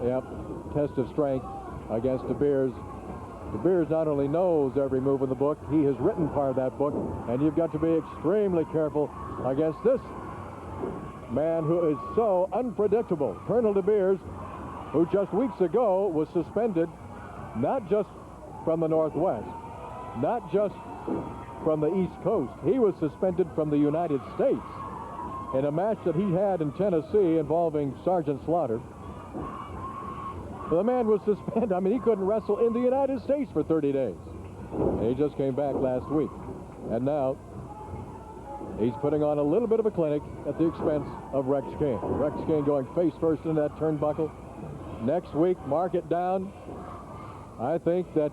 Yep, test of strength against DeBeers. DeBeers not only knows every move in the book, he has written part of that book, and you've got to be extremely careful against this man who is so unpredictable. Colonel DeBeers, who just weeks ago was suspended not just from the Northwest, not just from the East Coast. He was suspended from the United States in a match that he had in Tennessee involving Sergeant Slaughter. The man was suspended. I mean, he couldn't wrestle in the United States for 30 days. And he just came back last week. And now he's putting on a little bit of a clinic at the expense of Rex King. Rex King going face first into that turnbuckle. Next week, mark it down. I think that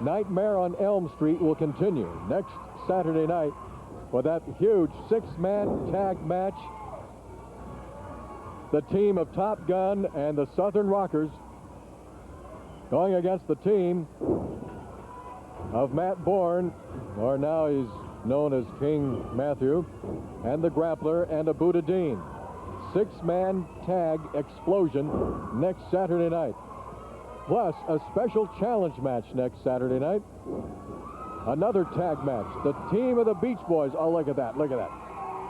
Nightmare on Elm Street will continue next Saturday night with that huge six-man tag match. The team of Top Gun and the Southern Rockers going against the team of Matt Borne, or now he's known as King Matthew, and the Grappler and Abudda Dein. Six-man tag explosion next Saturday night. Plus a special challenge match next Saturday night. Another tag match. The team of the Beach Boys. Oh, look at that. Look at that.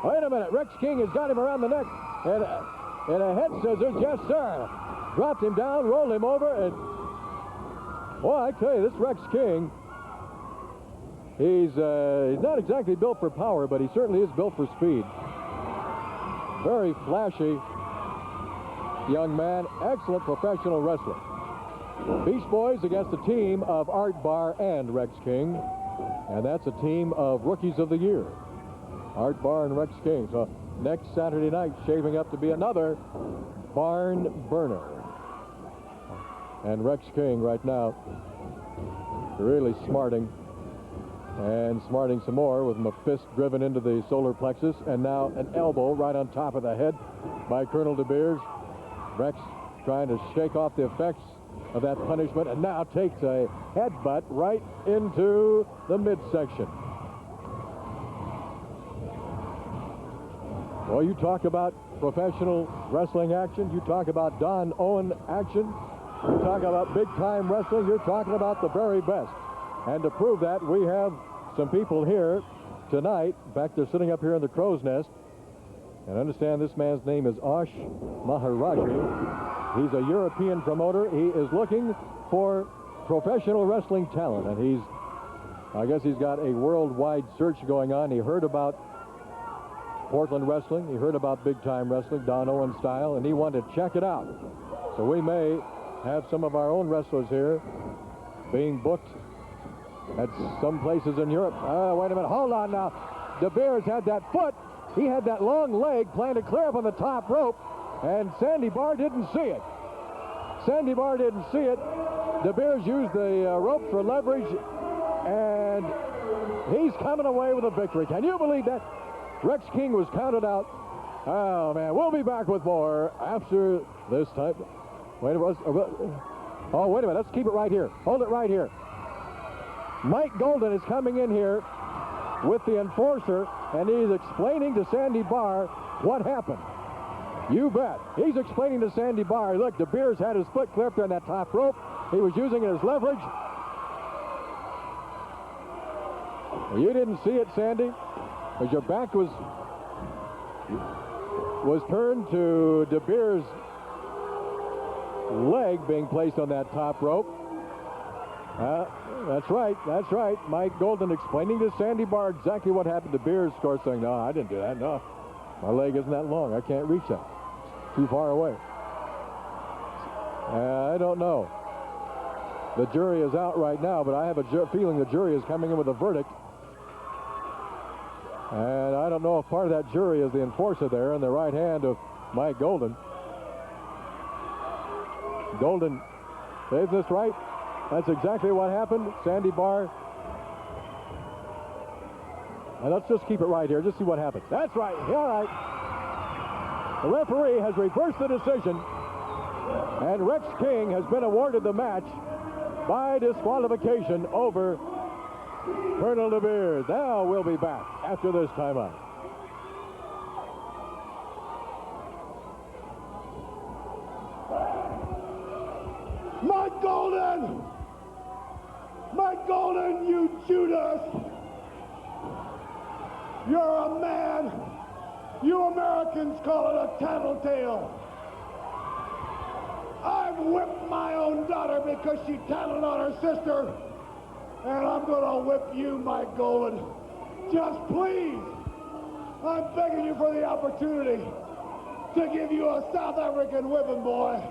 Wait a minute. Rex King has got him around the neck. And a head scissors. Yes, sir. Dropped him down, rolled him over, and... Well, I tell you, this Rex King, he's not exactly built for power, but he certainly is built for speed. Very flashy young man. Excellent professional wrestler. Beach Boys against a team of Art Barr and Rex King. And that's a team of Rookies of the Year. Art Barr and Rex King. So next Saturday night, shaping up to be another barn burner. And Rex King right now really smarting. And smarting some more with a fist driven into the solar plexus. And now an elbow right on top of the head by Colonel DeBeers. Rex trying to shake off the effects of that punishment, and now takes a headbutt right into the midsection. Well, you talk about professional wrestling action, you talk about Don Owen action, you talk about big-time wrestling, you're talking about the very best. And to prove that, we have some people here tonight. In fact, they're sitting up here in the crow's nest. And I understand this man's name is Ash Maharaji. He's a European promoter. He is looking for professional wrestling talent. And I guess he's got a worldwide search going on. He heard about Portland wrestling. He heard about big-time wrestling, Don Owen style, and he wanted to check it out. So we may have some of our own wrestlers here being booked at some places in Europe. Wait a minute. Hold on now. DeBeers had that foot. He had that long leg planted clear up on the top rope, and Sandy Barr didn't see it. Sandy Barr didn't see it. DeBeers used the rope for leverage, and he's coming away with a victory. Can you believe that? Rex King was counted out. Oh, man. We'll be back with more after this time. Wait a minute. Oh, wait a minute. Let's keep it right here. Hold it right here. Mike Golden is coming in here with the enforcer, and he's explaining to Sandy Barr what happened. You bet. He's explaining to Sandy Barr, look, DeBeers had his foot clipped on that top rope. He was using it as leverage. Well, you didn't see it, Sandy, because your back was turned to DeBeers' leg being placed on that top rope. That's right. Mike Golden explaining to Sandy Barr exactly what happened. DeBeers, of course, saying, no, I didn't do that. No, my leg isn't that long. I can't reach that. Too far away. I don't know. The jury is out right now, but I have a feeling the jury is coming in with a verdict. And I don't know if part of that jury is the enforcer there in the right hand of Mike Golden. Golden, is this right? That's exactly what happened. Sandy Barr. And let's just keep it right here. Just see what happens. That's right. All right. The referee has reversed the decision. And Rex King has been awarded the match by disqualification over Colonel DeBeers. Now we'll be back after this timeout. Mike Golden! Mike Golden, you Judas! You're a man. You Americans call it a tattletale. I've whipped my own daughter because she tattled on her sister. And I'm going to whip you, Mike Golden. Just please, I'm begging you for the opportunity to give you a South African whipping, boy.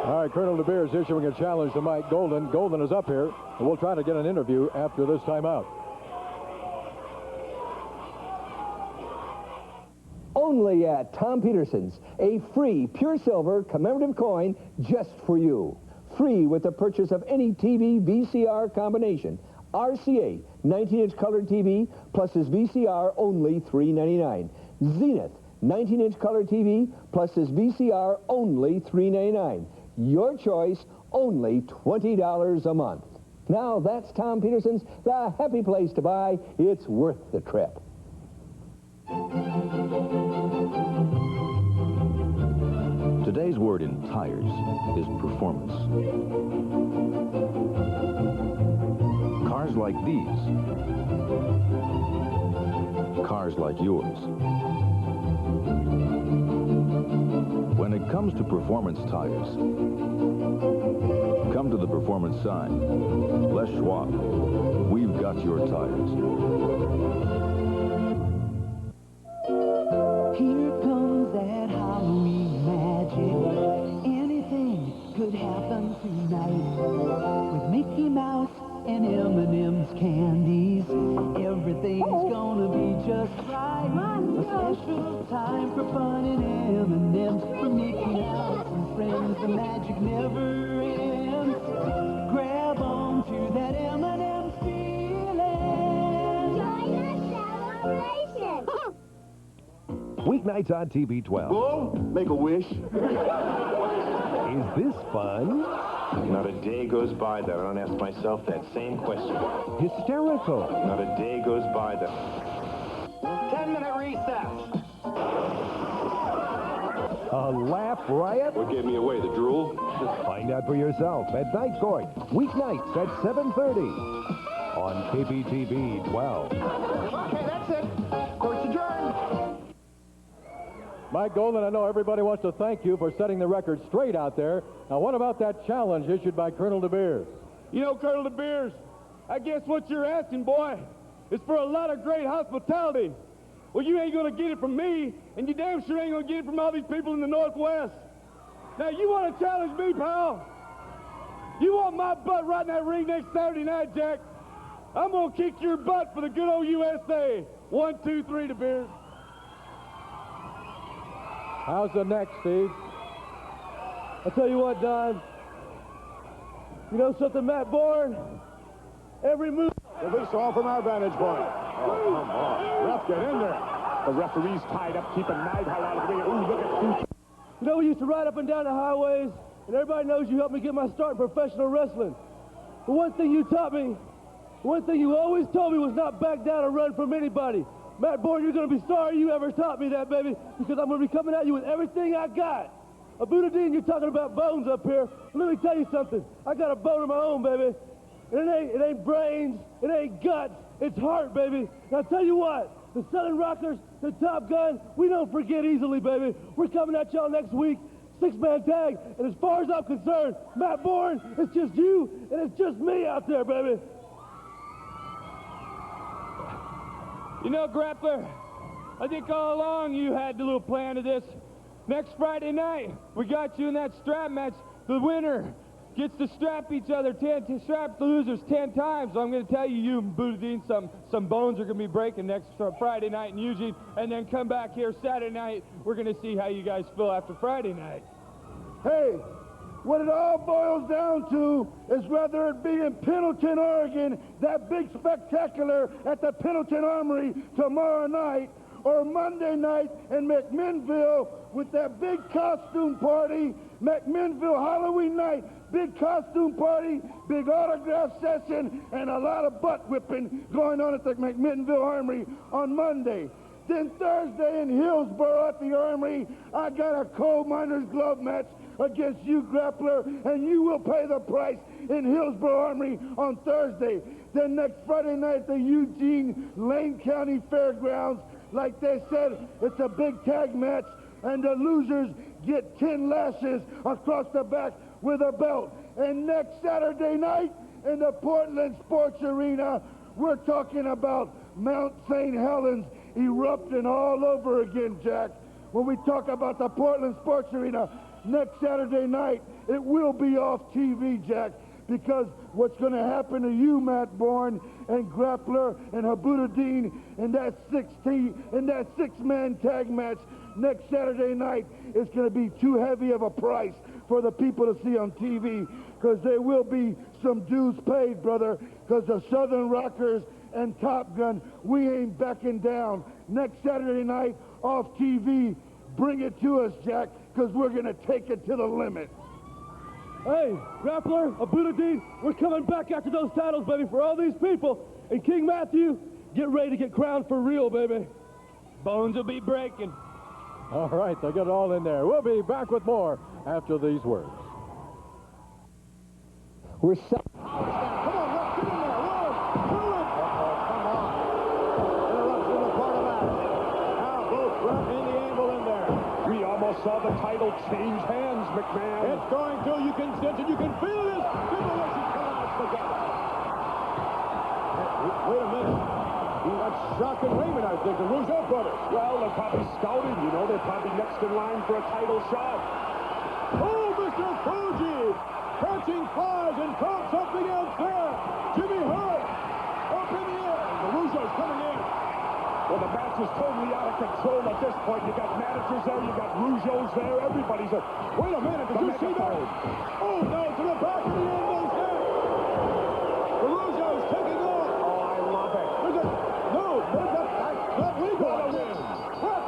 All right, Colonel DeBeers issuing a challenge to Mike Golden. Golden is up here, and we'll try to get an interview after this timeout. Only at Tom Peterson's, a free pure silver commemorative coin just for you. Free with the purchase of any TV VCR combination. RCA 19-inch color TV plus his VCR, only $3.99. Zenith 19-inch color TV plus his VCR, only $3.99. Your choice, only $20 a month. Now that's Tom Peterson's, the happy place to buy. It's worth the trip. Today's word in tires is performance. Cars like these. Cars like yours. When it comes to performance tires, come to the performance sign. Les Schwab, we've got your tires. Here comes that Halloween magic. Anything could happen tonight. With Mickey Mouse and M&M's candies, everything's gonna be just right. A special time for fun and M&M's. For Mickey Mouse and friends, the magic never ends. Grab on to that M&M's feeling. Join our celebration. Weeknights on TV 12. Bull, make a wish. Is this fun? Not a day goes by that I don't ask myself that same question. Hysterical. Not a day goes by that... 10-minute recess. A laugh riot? What gave me away, the drool? Find out for yourself at Night Court. Weeknights at 7:30 on KPTV 12. Okay, that's it. Court's adjourned. Mike Golden, I know everybody wants to thank you for setting the record straight out there. Now, what about that challenge issued by Colonel DeBeers? You know, Colonel DeBeers, I guess what you're asking, boy, is for a lot of great hospitality. Well, you ain't going to get it from me, and you damn sure ain't going to get it from all these people in the Northwest. Now, you want to challenge me, pal? You want my butt right in that ring next Saturday night, Jack? I'm going to kick your butt for the good old USA. 1, 2, 3, DeBeers. How's the neck, Steve? I'll tell you what, Don. You know something, Matt Borne? Every move. Release all from our vantage point. Oh, come on. Ref, get in there. The referee's tied up, keeping Nighthall out of the way. Ooh, look at You know, we used to ride up and down the highways, and everybody knows you helped me get my start in professional wrestling. But one thing you taught me, one thing you always told me was not back down and run from anybody. Matt Borne, you're going to be sorry you ever taught me that, baby, because I'm going to be coming at you with everything I got. Abudda Dein, you're talking about bones up here. Let me tell you something. I got a bone of my own, baby. And it ain't brains, it ain't guts, it's heart, baby. And I'll tell you what, the Southern Rockers, the Top Gun, we don't forget easily, baby. We're coming at y'all next week, 6-man tag. And as far as I'm concerned, Matt Borne, it's just you and it's just me out there, baby. You know, Grappler, I think all along you had the little plan of this. Next Friday night, we got you in that strap match. The winner gets to strap each other 10, strap the losers 10 times. So I'm going to tell you and Abudda Dein, some bones are going to be breaking next Friday night in Eugene, and then come back here Saturday night. We're going to see how you guys feel after Friday night. Hey, what it all boils down to is whether it be in Pendleton, Oregon, that big spectacular at the Pendleton Armory tomorrow night, or Monday night in McMinnville with that big costume party, McMinnville Halloween night, big costume party, big autograph session, and a lot of butt whipping going on at the McMinnville Armory on Monday. Then Thursday in Hillsboro at the Armory, I got a coal miner's glove match against you, Grappler, and you will pay the price in Hillsboro Armory on Thursday. Then next Friday night at the Eugene Lane County Fairgrounds, like they said, it's a big tag match, and the losers get 10 lashes across the back with a belt. And next Saturday night in the Portland Sports Arena, we're talking about Mount St. Helens erupting all over again, Jack. When we talk about the Portland Sports Arena next Saturday night, it will be off TV, Jack, because what's going to happen to you, Matt Borne, and Grappler and Abudda Dein in that 6-man tag match next Saturday night is going to be too heavy of a price for the people to see on TV, because there will be some dues paid, brother, because the Southern Rockers and Top Gun, we ain't backing down. Next Saturday night off TV, bring it to us, Jack, because we're going to take it to the limit. Hey, Grappler, Abudda Dein, we're coming back after those titles, baby, for all these people. And King Matthew, get ready to get crowned for real, baby. Bones will be breaking. All right, they get it all in there. We'll be back with more after these words. We're Come on, Ref, get in there. Run, do it. Come on. Interruption of part of that. Now both Ref and the Anvil in there. We almost saw the title change hands, McMahon. It's going to. You can sense it. You can feel this. Demolition collapse together. Wait a minute. That's shock and Raymond, I think, the Rougeau brothers. Well, they're probably scouting. You know, they're probably next in line for a title shot. Oh, Mr. Fuji! Catching flies and caught something else there. Jimmy Hart up in the air. The Rougeau's coming in. Well, the match is totally out of control at this point. You got managers there, you got Rougeau's there, everybody's there. Wait a minute, did you see that? Oh, no, to the back of the Anvil's head. The Rougeau's taking off. Oh, I love it. That's legal. What a win. What?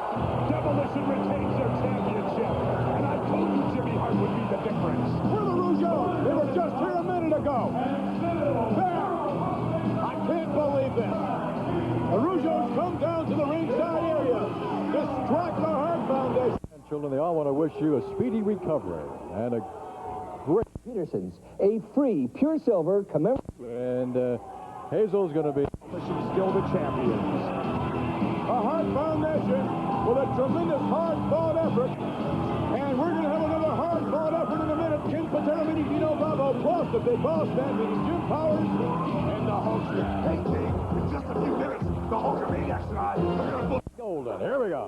Demolition retains their championship. And I told you Jimmy Hart would be the difference. We're the Rougeau. They were just here a minute ago. There. I can't believe this. The Rougeau's come down to the ringside area to strike the Hart Foundation. Children, they all want to wish you a speedy recovery and a great... Peterson's, a free pure silver commemorative. And Hazel's going to be... Still the champions. A Hart Foundation with a tremendous hard-fought effort. And we're going to have another hard-fought effort in a minute. Ken Patera, Mini Dino Bravo, plus the big boss man, meaning Jim Powers and the Hulkster. Hey, King, in just a few minutes, the Hulkamaniacs and I are going to... Golden, here we go.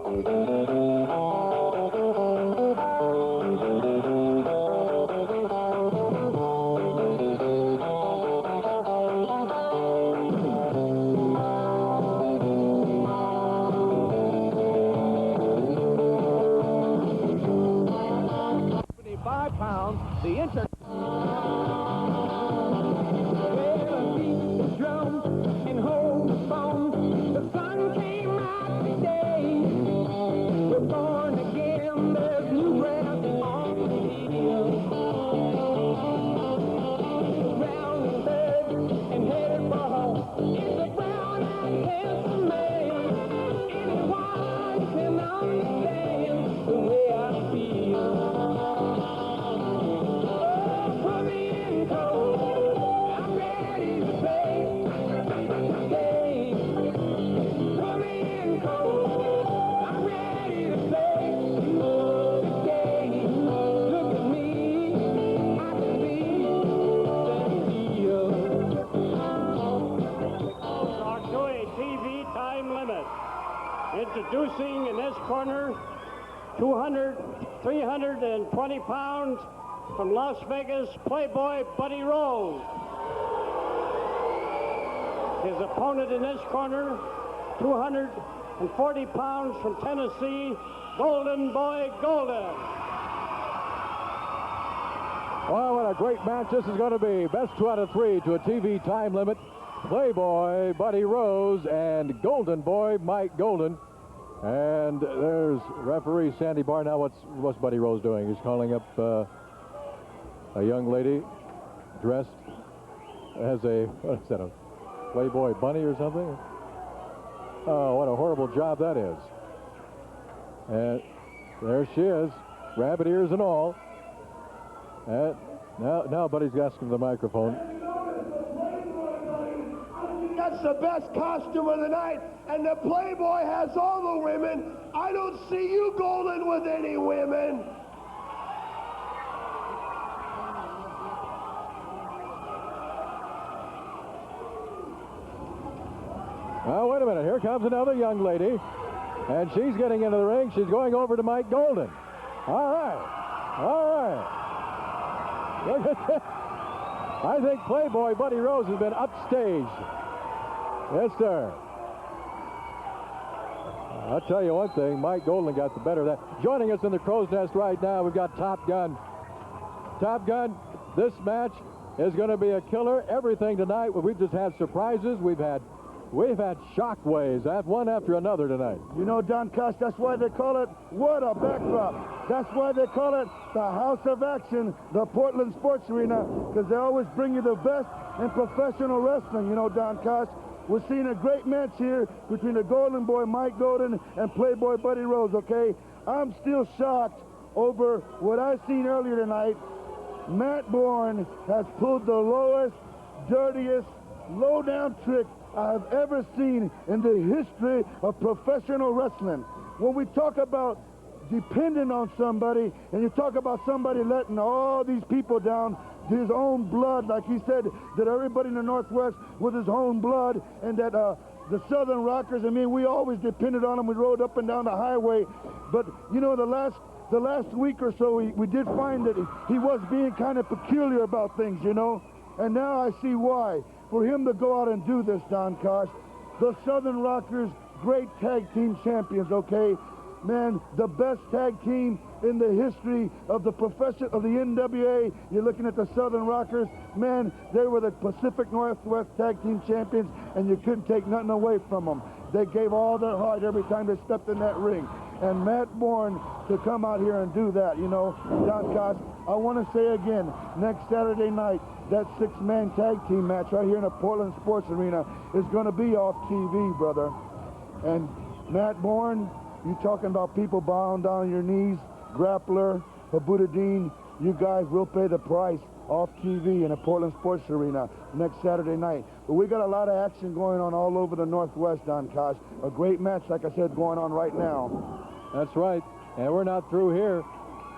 Introducing in this corner, 320 pounds from Las Vegas, Playboy Buddy Rose. His opponent in this corner, 240 pounds from Tennessee, Golden Boy Golden. Oh, what a great match this is going to be. Best 2 out of 3 to a TV time limit. Playboy Buddy Rose and Golden Boy Mike Golden. And there's referee Sandy Barr. Now what's Buddy Rose doing? He's calling up a young lady dressed as a, what is that, a Playboy bunny or something? Oh, what a horrible job that is. And there she is, rabbit ears and all. And now Buddy's asking the microphone. That's the best costume of the night, and the Playboy has all the women. I don't see you, Golden, with any women. Oh, wait a minute. Here comes another young lady, and she's getting into the ring. She's going over to Mike Golden. All right. Look at this. I think Playboy Buddy Rose has been upstaged. Yes, sir. I'll tell you one thing, Mike Golden got the better of that. Joining us in the crow's nest right now, we've got Top Gun. Top Gun, this match is going to be a killer. Everything tonight, we've just had surprises. We've had shockwaves, one after another tonight. You know, Don Kosh, that's why they call it, what a backdrop. That's why they call it the House of Action, the Portland Sports Arena, because they always bring you the best in professional wrestling, you know, Don Kosh. We're seeing a great match here between the Golden Boy, Mike Golden, and Playboy Buddy Rose, okay? I'm still shocked over what I've seen earlier tonight. Matt Borne has pulled the lowest, dirtiest, low-down trick I have ever seen in the history of professional wrestling. When we talk about depending on somebody, and you talk about somebody letting all these people down, his own blood, like he said, that everybody in the Northwest was his own blood, and that the Southern Rockers, I mean, we always depended on them. We rode up and down the highway. But, you know, the last week or so, we did find that he was being kind of peculiar about things, you know? And now I see why. For him to go out and do this, Don Kosh, the Southern Rockers, great tag team champions, okay? Man, the best tag team in the history of the profession of the NWA. You're looking at the Southern Rockers. Man, they were the Pacific Northwest tag team champions, and you couldn't take nothing away from them. They gave all their heart every time they stepped in that ring. And Matt Borne to come out here and do that, you know, Don Kosh, I want to say again, next Saturday night, that 6-man tag team match right here in the Portland Sports Arena is going to be off TV, brother. And Matt Borne, you talking about people bowing down on your knees, Grappler, Abudda Dein, you guys will pay the price off TV in the Portland Sports Arena next Saturday night. But we got a lot of action going on all over the Northwest, Don Kosh. A great match, like I said, going on right now. That's right, and we're not through here.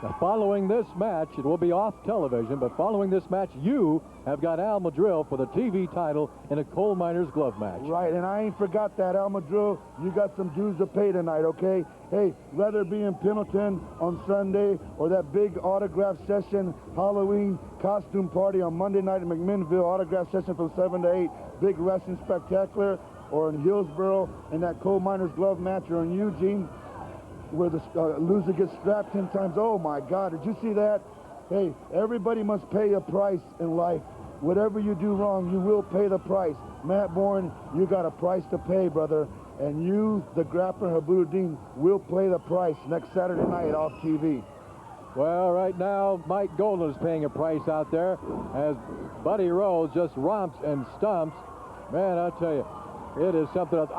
Now, following this match, it will be off television, but following this match, you have got Al Madrill for the TV title in a coal miner's glove match. Right, and I ain't forgot that, Al Madrill. You got some dues to pay tonight, okay? Hey, whether it be in Pendleton on Sunday or that big autograph session, Halloween costume party on Monday night in McMinnville, autograph session from 7 to 8, big wrestling spectacular, or in Hillsboro in that coal miner's glove match, or in Eugene, where the loser gets strapped 10 times. Oh, my God, did you see that? Hey, everybody must pay a price in life. Whatever you do wrong, you will pay the price. Matt Borne, you got a price to pay, brother. And you, the Grappler Abudda Dein, will pay the price next Saturday night off TV. Well, right now, Mike Golden is paying a price out there as Buddy Rose just romps and stomps. Man, I'll tell you, it is something else.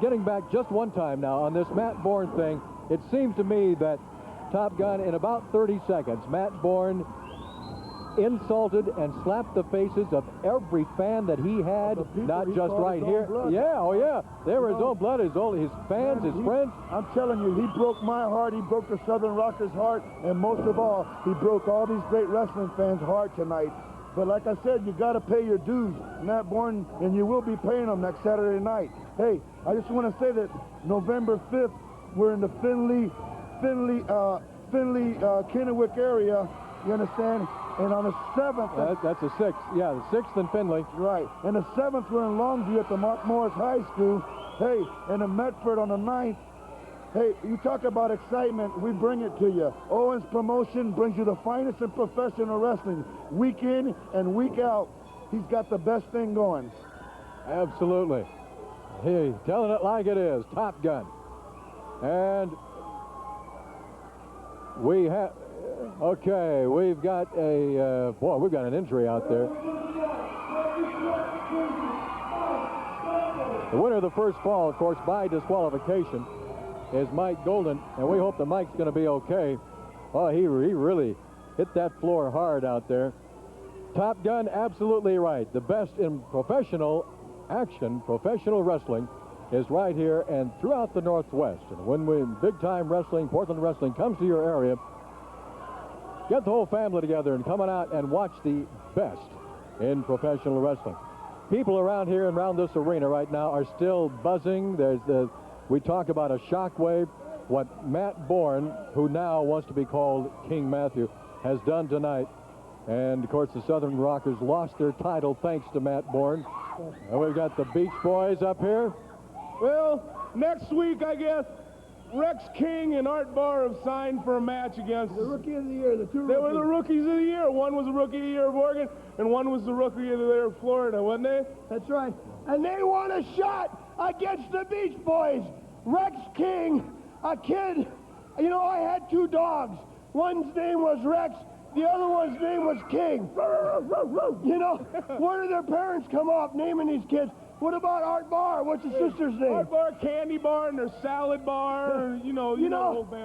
Getting back just one time now on this Matt Borne thing, it seems to me that Top Gun, in about 30 seconds, Matt Borne insulted and slapped the faces of every fan that he had, not just right here. Yeah, oh yeah, they were his own blood, his fans, his friends. I'm telling you, he broke my heart, he broke the Southern Rockers' heart, and most of all, he broke all these great wrestling fans' heart tonight. But like I said, you got to pay your dues, Matt Borne, and you will be paying them next Saturday night. Hey, I just want to say that November 5th, we're in the Finley, Kennewick area, you understand? And on the 7th... That's the 6th. Yeah, the 6th in Finley. Right. And the 7th, we're in Longview at the Mark Morris High School. Hey, and in Medford on the 9th. Hey, you talk about excitement, we bring it to you. Owens Promotion brings you the finest in professional wrestling. Week in and week out, he's got the best thing going. Absolutely. Hey, telling it like it is, Top Gun. And we have, okay, we've got we've got an injury out there. The winner of the first fall, of course, by disqualification, is Mike Golden, and we hope the Mike's going to be okay. Oh, he really hit that floor hard out there. Top Gun, absolutely right. The best in professional action, professional wrestling, is right here and throughout the Northwest. And when big-time wrestling, Portland wrestling, comes to your area, get the whole family together and come on out and watch the best in professional wrestling. People around here and around this arena right now are still buzzing. We talk about a shockwave. What Matt Borne, who now wants to be called King Matthew, has done tonight. And, of course, the Southern Rockers lost their title thanks to Matt Borne. And we've got the Beach Boys up here. Well, next week, I guess, Rex King and Art Barr have signed for a match against... The Rookie of the Year, the two They rookies. were the Rookies of the Year. One was the Rookie of the Year of Oregon, and one was the Rookie of the Year of Florida, wasn't they? That's right. And they want a shot against the Beach Boys. Rex King, a kid, you know, I had two dogs. One's name was Rex, the other one's name was King. You know, where did their parents come off naming these kids? What about Art Barr? What's his sister's name? Art Barr, Candy Bar, and their Salad Bar, you know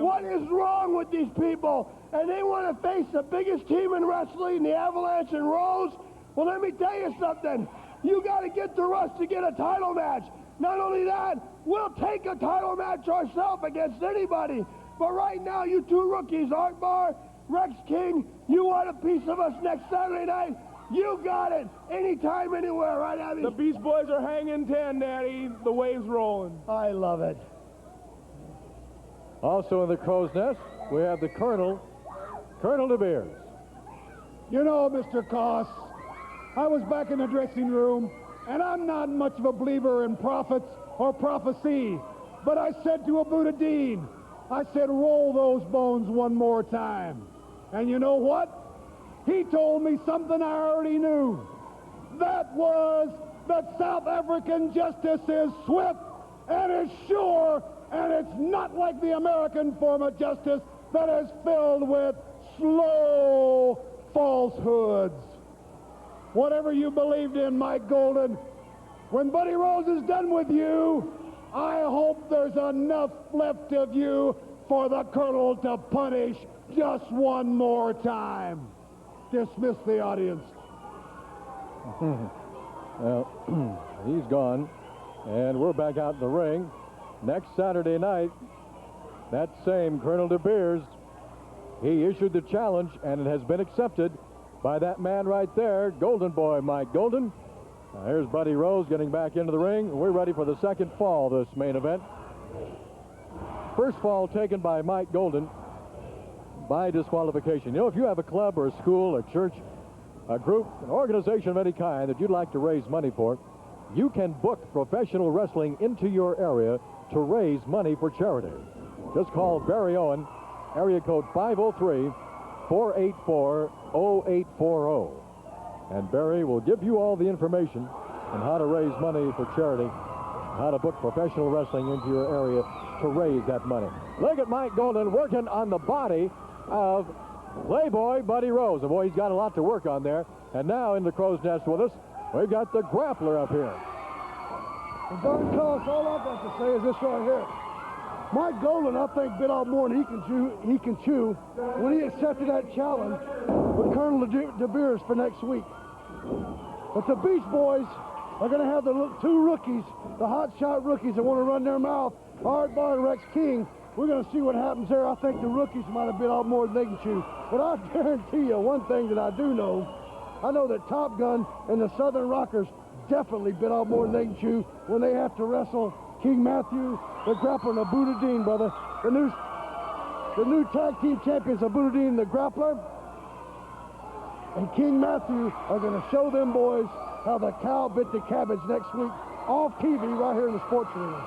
what is wrong with these people? And they want to face the biggest team in wrestling, the Avalanche and Rose? Well, let me tell you something. You got to get to us to get a title match. Not only that, we'll take a title match ourselves against anybody. But right now, you two rookies, Art Barr, Rex King, you want a piece of us next Saturday night? You got it. Anytime, anywhere, right, Abby? The Beast Boys are hanging 10, Daddy. The wave's rolling. I love it. Also in the Crow's Nest, we have the Colonel DeBeers. You know, Mr. Koss, I was back in the dressing room, and I'm not much of a believer in prophets or prophecy, but I said to Abudda Dein, I said, roll those bones one more time. And you know what? He told me something I already knew. That was that South African justice is swift and is sure, and it's not like the American form of justice that is filled with slow falsehoods. Whatever you believed in, Mike Golden, when Buddy Rose is done with you, I hope there's enough left of you for the Colonel to punish just one more time. Dismiss the audience. Well, he's gone, and we're back out in the ring. Next Saturday night, that same Colonel DeBeers, he issued the challenge, and it has been accepted by that man right there, Golden Boy Mike Golden. Here's Buddy Rose getting back into the ring. We're ready for the second fall, this main event. First fall taken by Mike Golden by disqualification. You know, if you have a club or a school, a church, a group, an organization of any kind that you'd like to raise money for, you can book professional wrestling into your area to raise money for charity. Just call Barry Owen, area code 503-484-0840. And Barry will give you all the information on how to raise money for charity, how to book professional wrestling into your area to raise that money. Look at Mike Golden working on the body of Playboy Buddy Rose. And boy, he's got a lot to work on there. And now in the Crow's Nest with us, we've got the Grappler up here. And Don Koss, all I've got to say is this right here. Mike Golden, I think, bit off more than he can chew when he accepted that challenge with Colonel DeBeers for next week. But the Beach Boys are going to have the two rookies, the hotshot rookies that want to run their mouth, Art Barr and Rex King. We're going to see what happens there. I think the rookies might have bit off more than they can chew. But I guarantee you one thing that I do know, I know that Top Gun and the Southern Rockers definitely bit out more than they can chew when they have to wrestle King Matthew, the Grappler, and Abudda Dein, brother. The new tag team champions, Abudda Dein and the Grappler, and King Matthew are going to show them boys how the cow bit the cabbage next week off TV right here in the sports arena.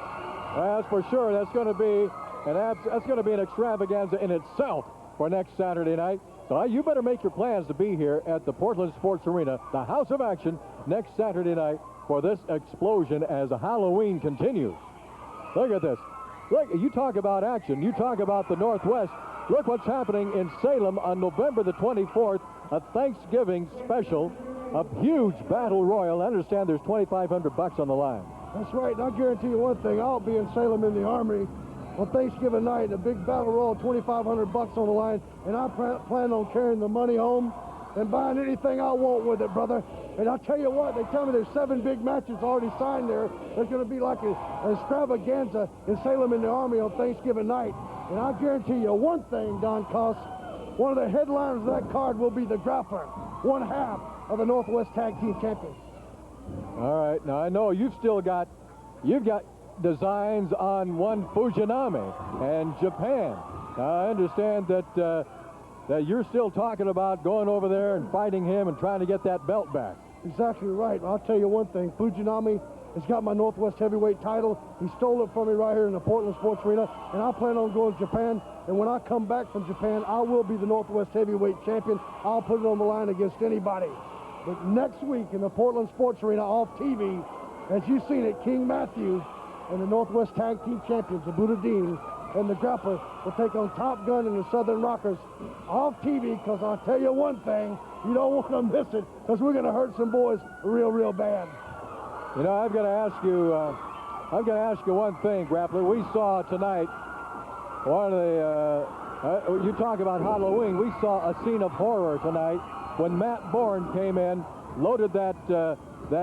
That's for sure. That's going to be an extravaganza in itself for next Saturday night. So you better make your plans to be here at the Portland Sports Arena, the house of action, next Saturday night for this explosion as Halloween continues. Look at this. Look, you talk about action. You talk about the Northwest. Look what's happening in Salem on November the 24th, a Thanksgiving special, a huge battle royal. I understand there's $2,500 on the line. That's right, and I'll guarantee you one thing. I'll be in Salem in the Armory on Thanksgiving night, a big battle royal, $2,500 on the line, and I plan on carrying the money home and buying anything I want with it, brother. And I'll tell you what, they tell me there's 7 big matches already signed there. There's going to be like an extravaganza in Salem in the Armory on Thanksgiving night. And I guarantee you one thing, Don Koss, one of the headliners of that card will be the Grappler, one half of the Northwest Tag Team Champions. All right, now I know you've got designs on one Fujinami and Japan. I understand that that you're still talking about going over there and fighting him and trying to get that belt back. Exactly right. I'll tell you one thing. Fujinami has got my Northwest heavyweight title. He stole it from me right here in the Portland Sports Arena, and I plan on going to Japan. And when I come back from Japan, I will be the Northwest heavyweight champion. I'll put it on the line against anybody. But next week in the Portland Sports Arena off TV, as you've seen it, King Matthew and the Northwest Tag Team Champions, Abudda Dein and the Grappler, will take on Top Gun and the Southern Rockers off TV, because I'll tell you one thing, you don't want to miss it, because we're going to hurt some boys real bad. You know, I've got to ask you one thing, Grappler. We saw tonight one of the, you talk about Halloween, we saw a scene of horror tonight when Matt Borne came in, loaded that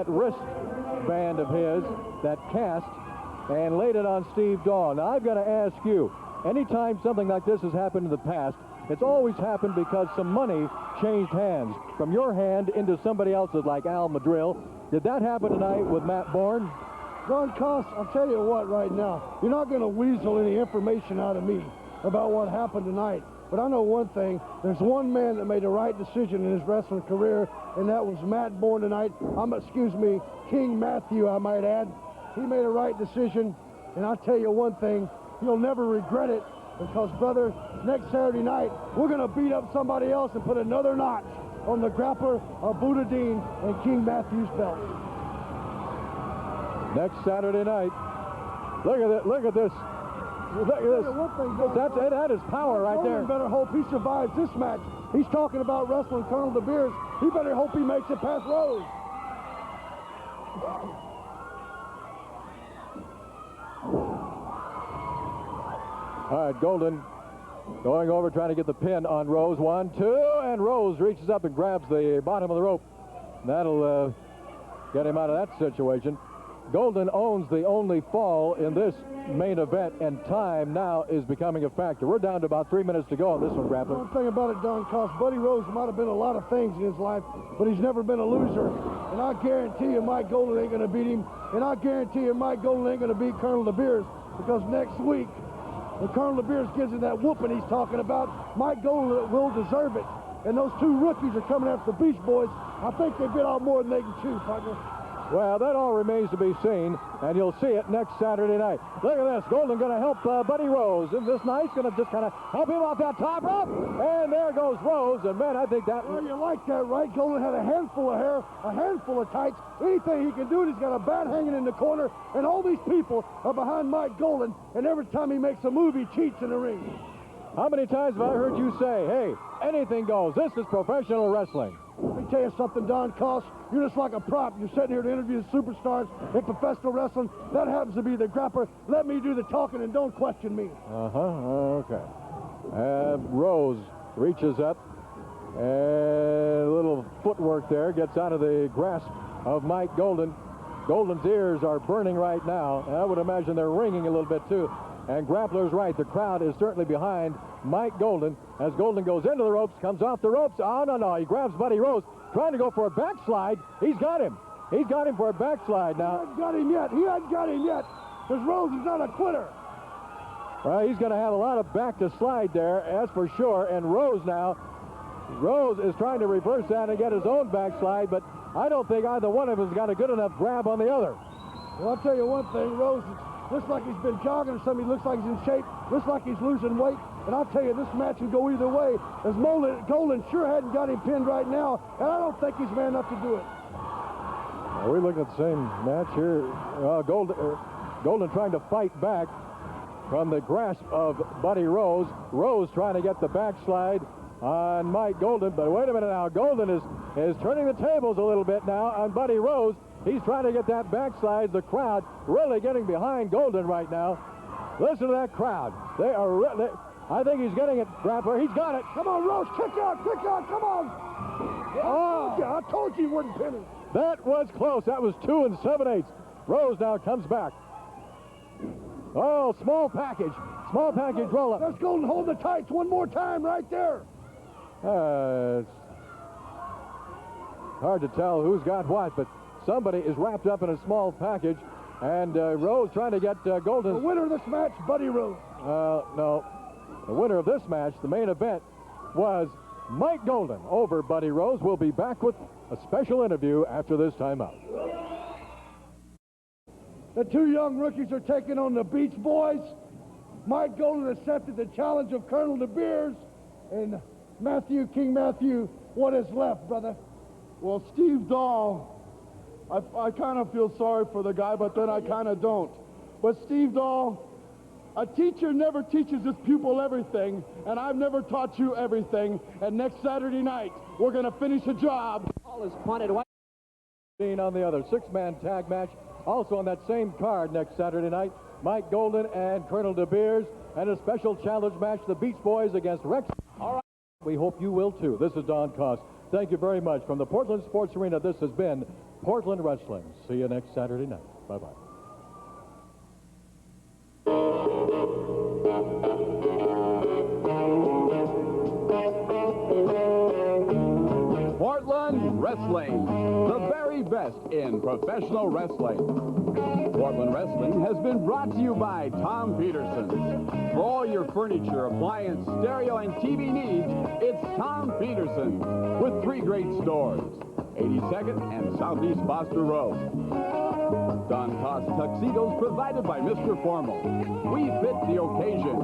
wristband of his, that cast, and laid it on Steve Dahl. Now, I've got to ask you, anytime something like this has happened in the past, it's always happened because some money changed hands from your hand into somebody else's, like Al Madrill. Did that happen tonight with Matt Borne? Don Koss, I'll tell you what right now, you're not going to weasel any information out of me about what happened tonight. But I know one thing, there's one man that made the right decision in his wrestling career, and that was Matt Borne tonight. King Matthew, I might add. He made a right decision, and I'll tell you one thing, you'll never regret it, because, brother, next Saturday night, we're going to beat up somebody else and put another notch on the Grappler, Abudda Dein, and King Matthew's belt. Next Saturday night. Look at it. Look at this. Look at this. That is power right there. Better hope he survives this match. He's talking about wrestling Colonel DeBeers. He better hope he makes it past Rose. All right, Golden going over, trying to get the pin on Rose. 1, 2, and Rose reaches up and grabs the bottom of the rope. That'll get him out of that situation. Golden owns the only fall in this main event, and time now is becoming a factor. We're down to about 3 minutes to go on this one, Grappler. One thing about it, Don Koss, Buddy Rose might have been a lot of things in his life, but he's never been a loser. And I guarantee you Mike Golden ain't going to beat him, and I guarantee you Mike Golden ain't going to beat Colonel DeBeers, because next week, when Colonel DeBeers gives him that whooping he's talking about, Mike Golden will deserve it. And those two rookies are coming after the Beach Boys. I think they bit out more than they can chew, partner. Well, that all remains to be seen, and you'll see it next Saturday night. Look at this. Golden going to help Buddy Rose. Isn't this nice? Going to just kind of help him off that top rope. And there goes Rose. And, man, I think that... Well, you like that, right? Golden had a handful of hair, a handful of tights. Anything he can do, he's got a bat hanging in the corner. And all these people are behind Mike Golden. And every time he makes a move, he cheats in the ring. How many times have I heard you say, hey, anything goes. This is professional wrestling. Let me tell you something, Don Koss. You're just like a prop. You're sitting here to interview the superstars in professional wrestling. That happens to be the Grappler. Let me do the talking and don't question me. Okay. Rose reaches up. And a little footwork there. Gets out of the grasp of Mike Golden. Golden's ears are burning right now. I would imagine they're ringing a little bit, too. And Grappler's right. The crowd is certainly behind Mike Golden as Golden goes into the ropes, comes off the ropes. Oh, no. He grabs Buddy Rose. trying to go for a backslide. He's got him. He's got him for a backslide now. He hasn't got him yet. He hasn't got him yet. Because Rose is not a quitter. Well, he's going to have a lot of back to slide there, that's for sure. And Rose is trying to reverse that and get his own backslide, but I don't think either one of them has got a good enough grab on the other. Well, I'll tell you one thing, Rose looks like he's been jogging or something. He looks like he's in shape. Looks like he's losing weight. And I'll tell you, this match can go either way. As Golden sure hadn't got him pinned right now, and I don't think he's man enough to do it. Well, we look at the same match here. Golden trying to fight back from the grasp of Buddy Rose. Rose trying to get the backslide on Mike Golden. But wait a minute now. Golden is turning the tables a little bit now on Buddy Rose. He's trying to get that backslide. The crowd really getting behind Golden right now. Listen to that crowd. I think he's getting it, Grappler. He's got it. Come on, Rose. Kick out. Come on. Oh, yeah, I told you he wouldn't pin him. That was close. That was 2 7/8. Rose now comes back. Oh, small package roll up. Let's Golden hold the tights one more time right there. It's hard to tell who's got what, but somebody is wrapped up in a small package, and Rose trying to get Golden. The winner of this match, Buddy Rose. No. The winner of this match, the main event, was Mike Golden over Buddy Rose. We'll be back with a special interview after this timeout. The two young rookies are taking on the Beach Boys. Mike Golden accepted the challenge of Colonel DeBeers. And King Matthew, what is left, brother? Well, Steve Dahl, I kind of feel sorry for the guy, but then I kind of don't. But Steve Dahl, a teacher never teaches his pupil everything, and I've never taught you everything. And next Saturday night, we're going to finish a job. Ball is punted. On the other six-man tag match, also on that same card next Saturday night, Mike Golden and Colonel DeBeers, and a special challenge match, the Beach Boys against Rex. All right. We hope you will too. This is Don Koss. Thank you very much. From the Portland Sports Arena, this has been Portland Wrestling. See you next Saturday night. Bye-bye. Portland Wrestling, the very best in professional wrestling. Portland Wrestling has been brought to you by Tom Peterson. For all your furniture, appliance, stereo, and TV needs, it's Tom Peterson with 3 great stores, 82nd and Southeast Foster Road. Don Koss tuxedos provided by Mr. Formal. We fit the occasion.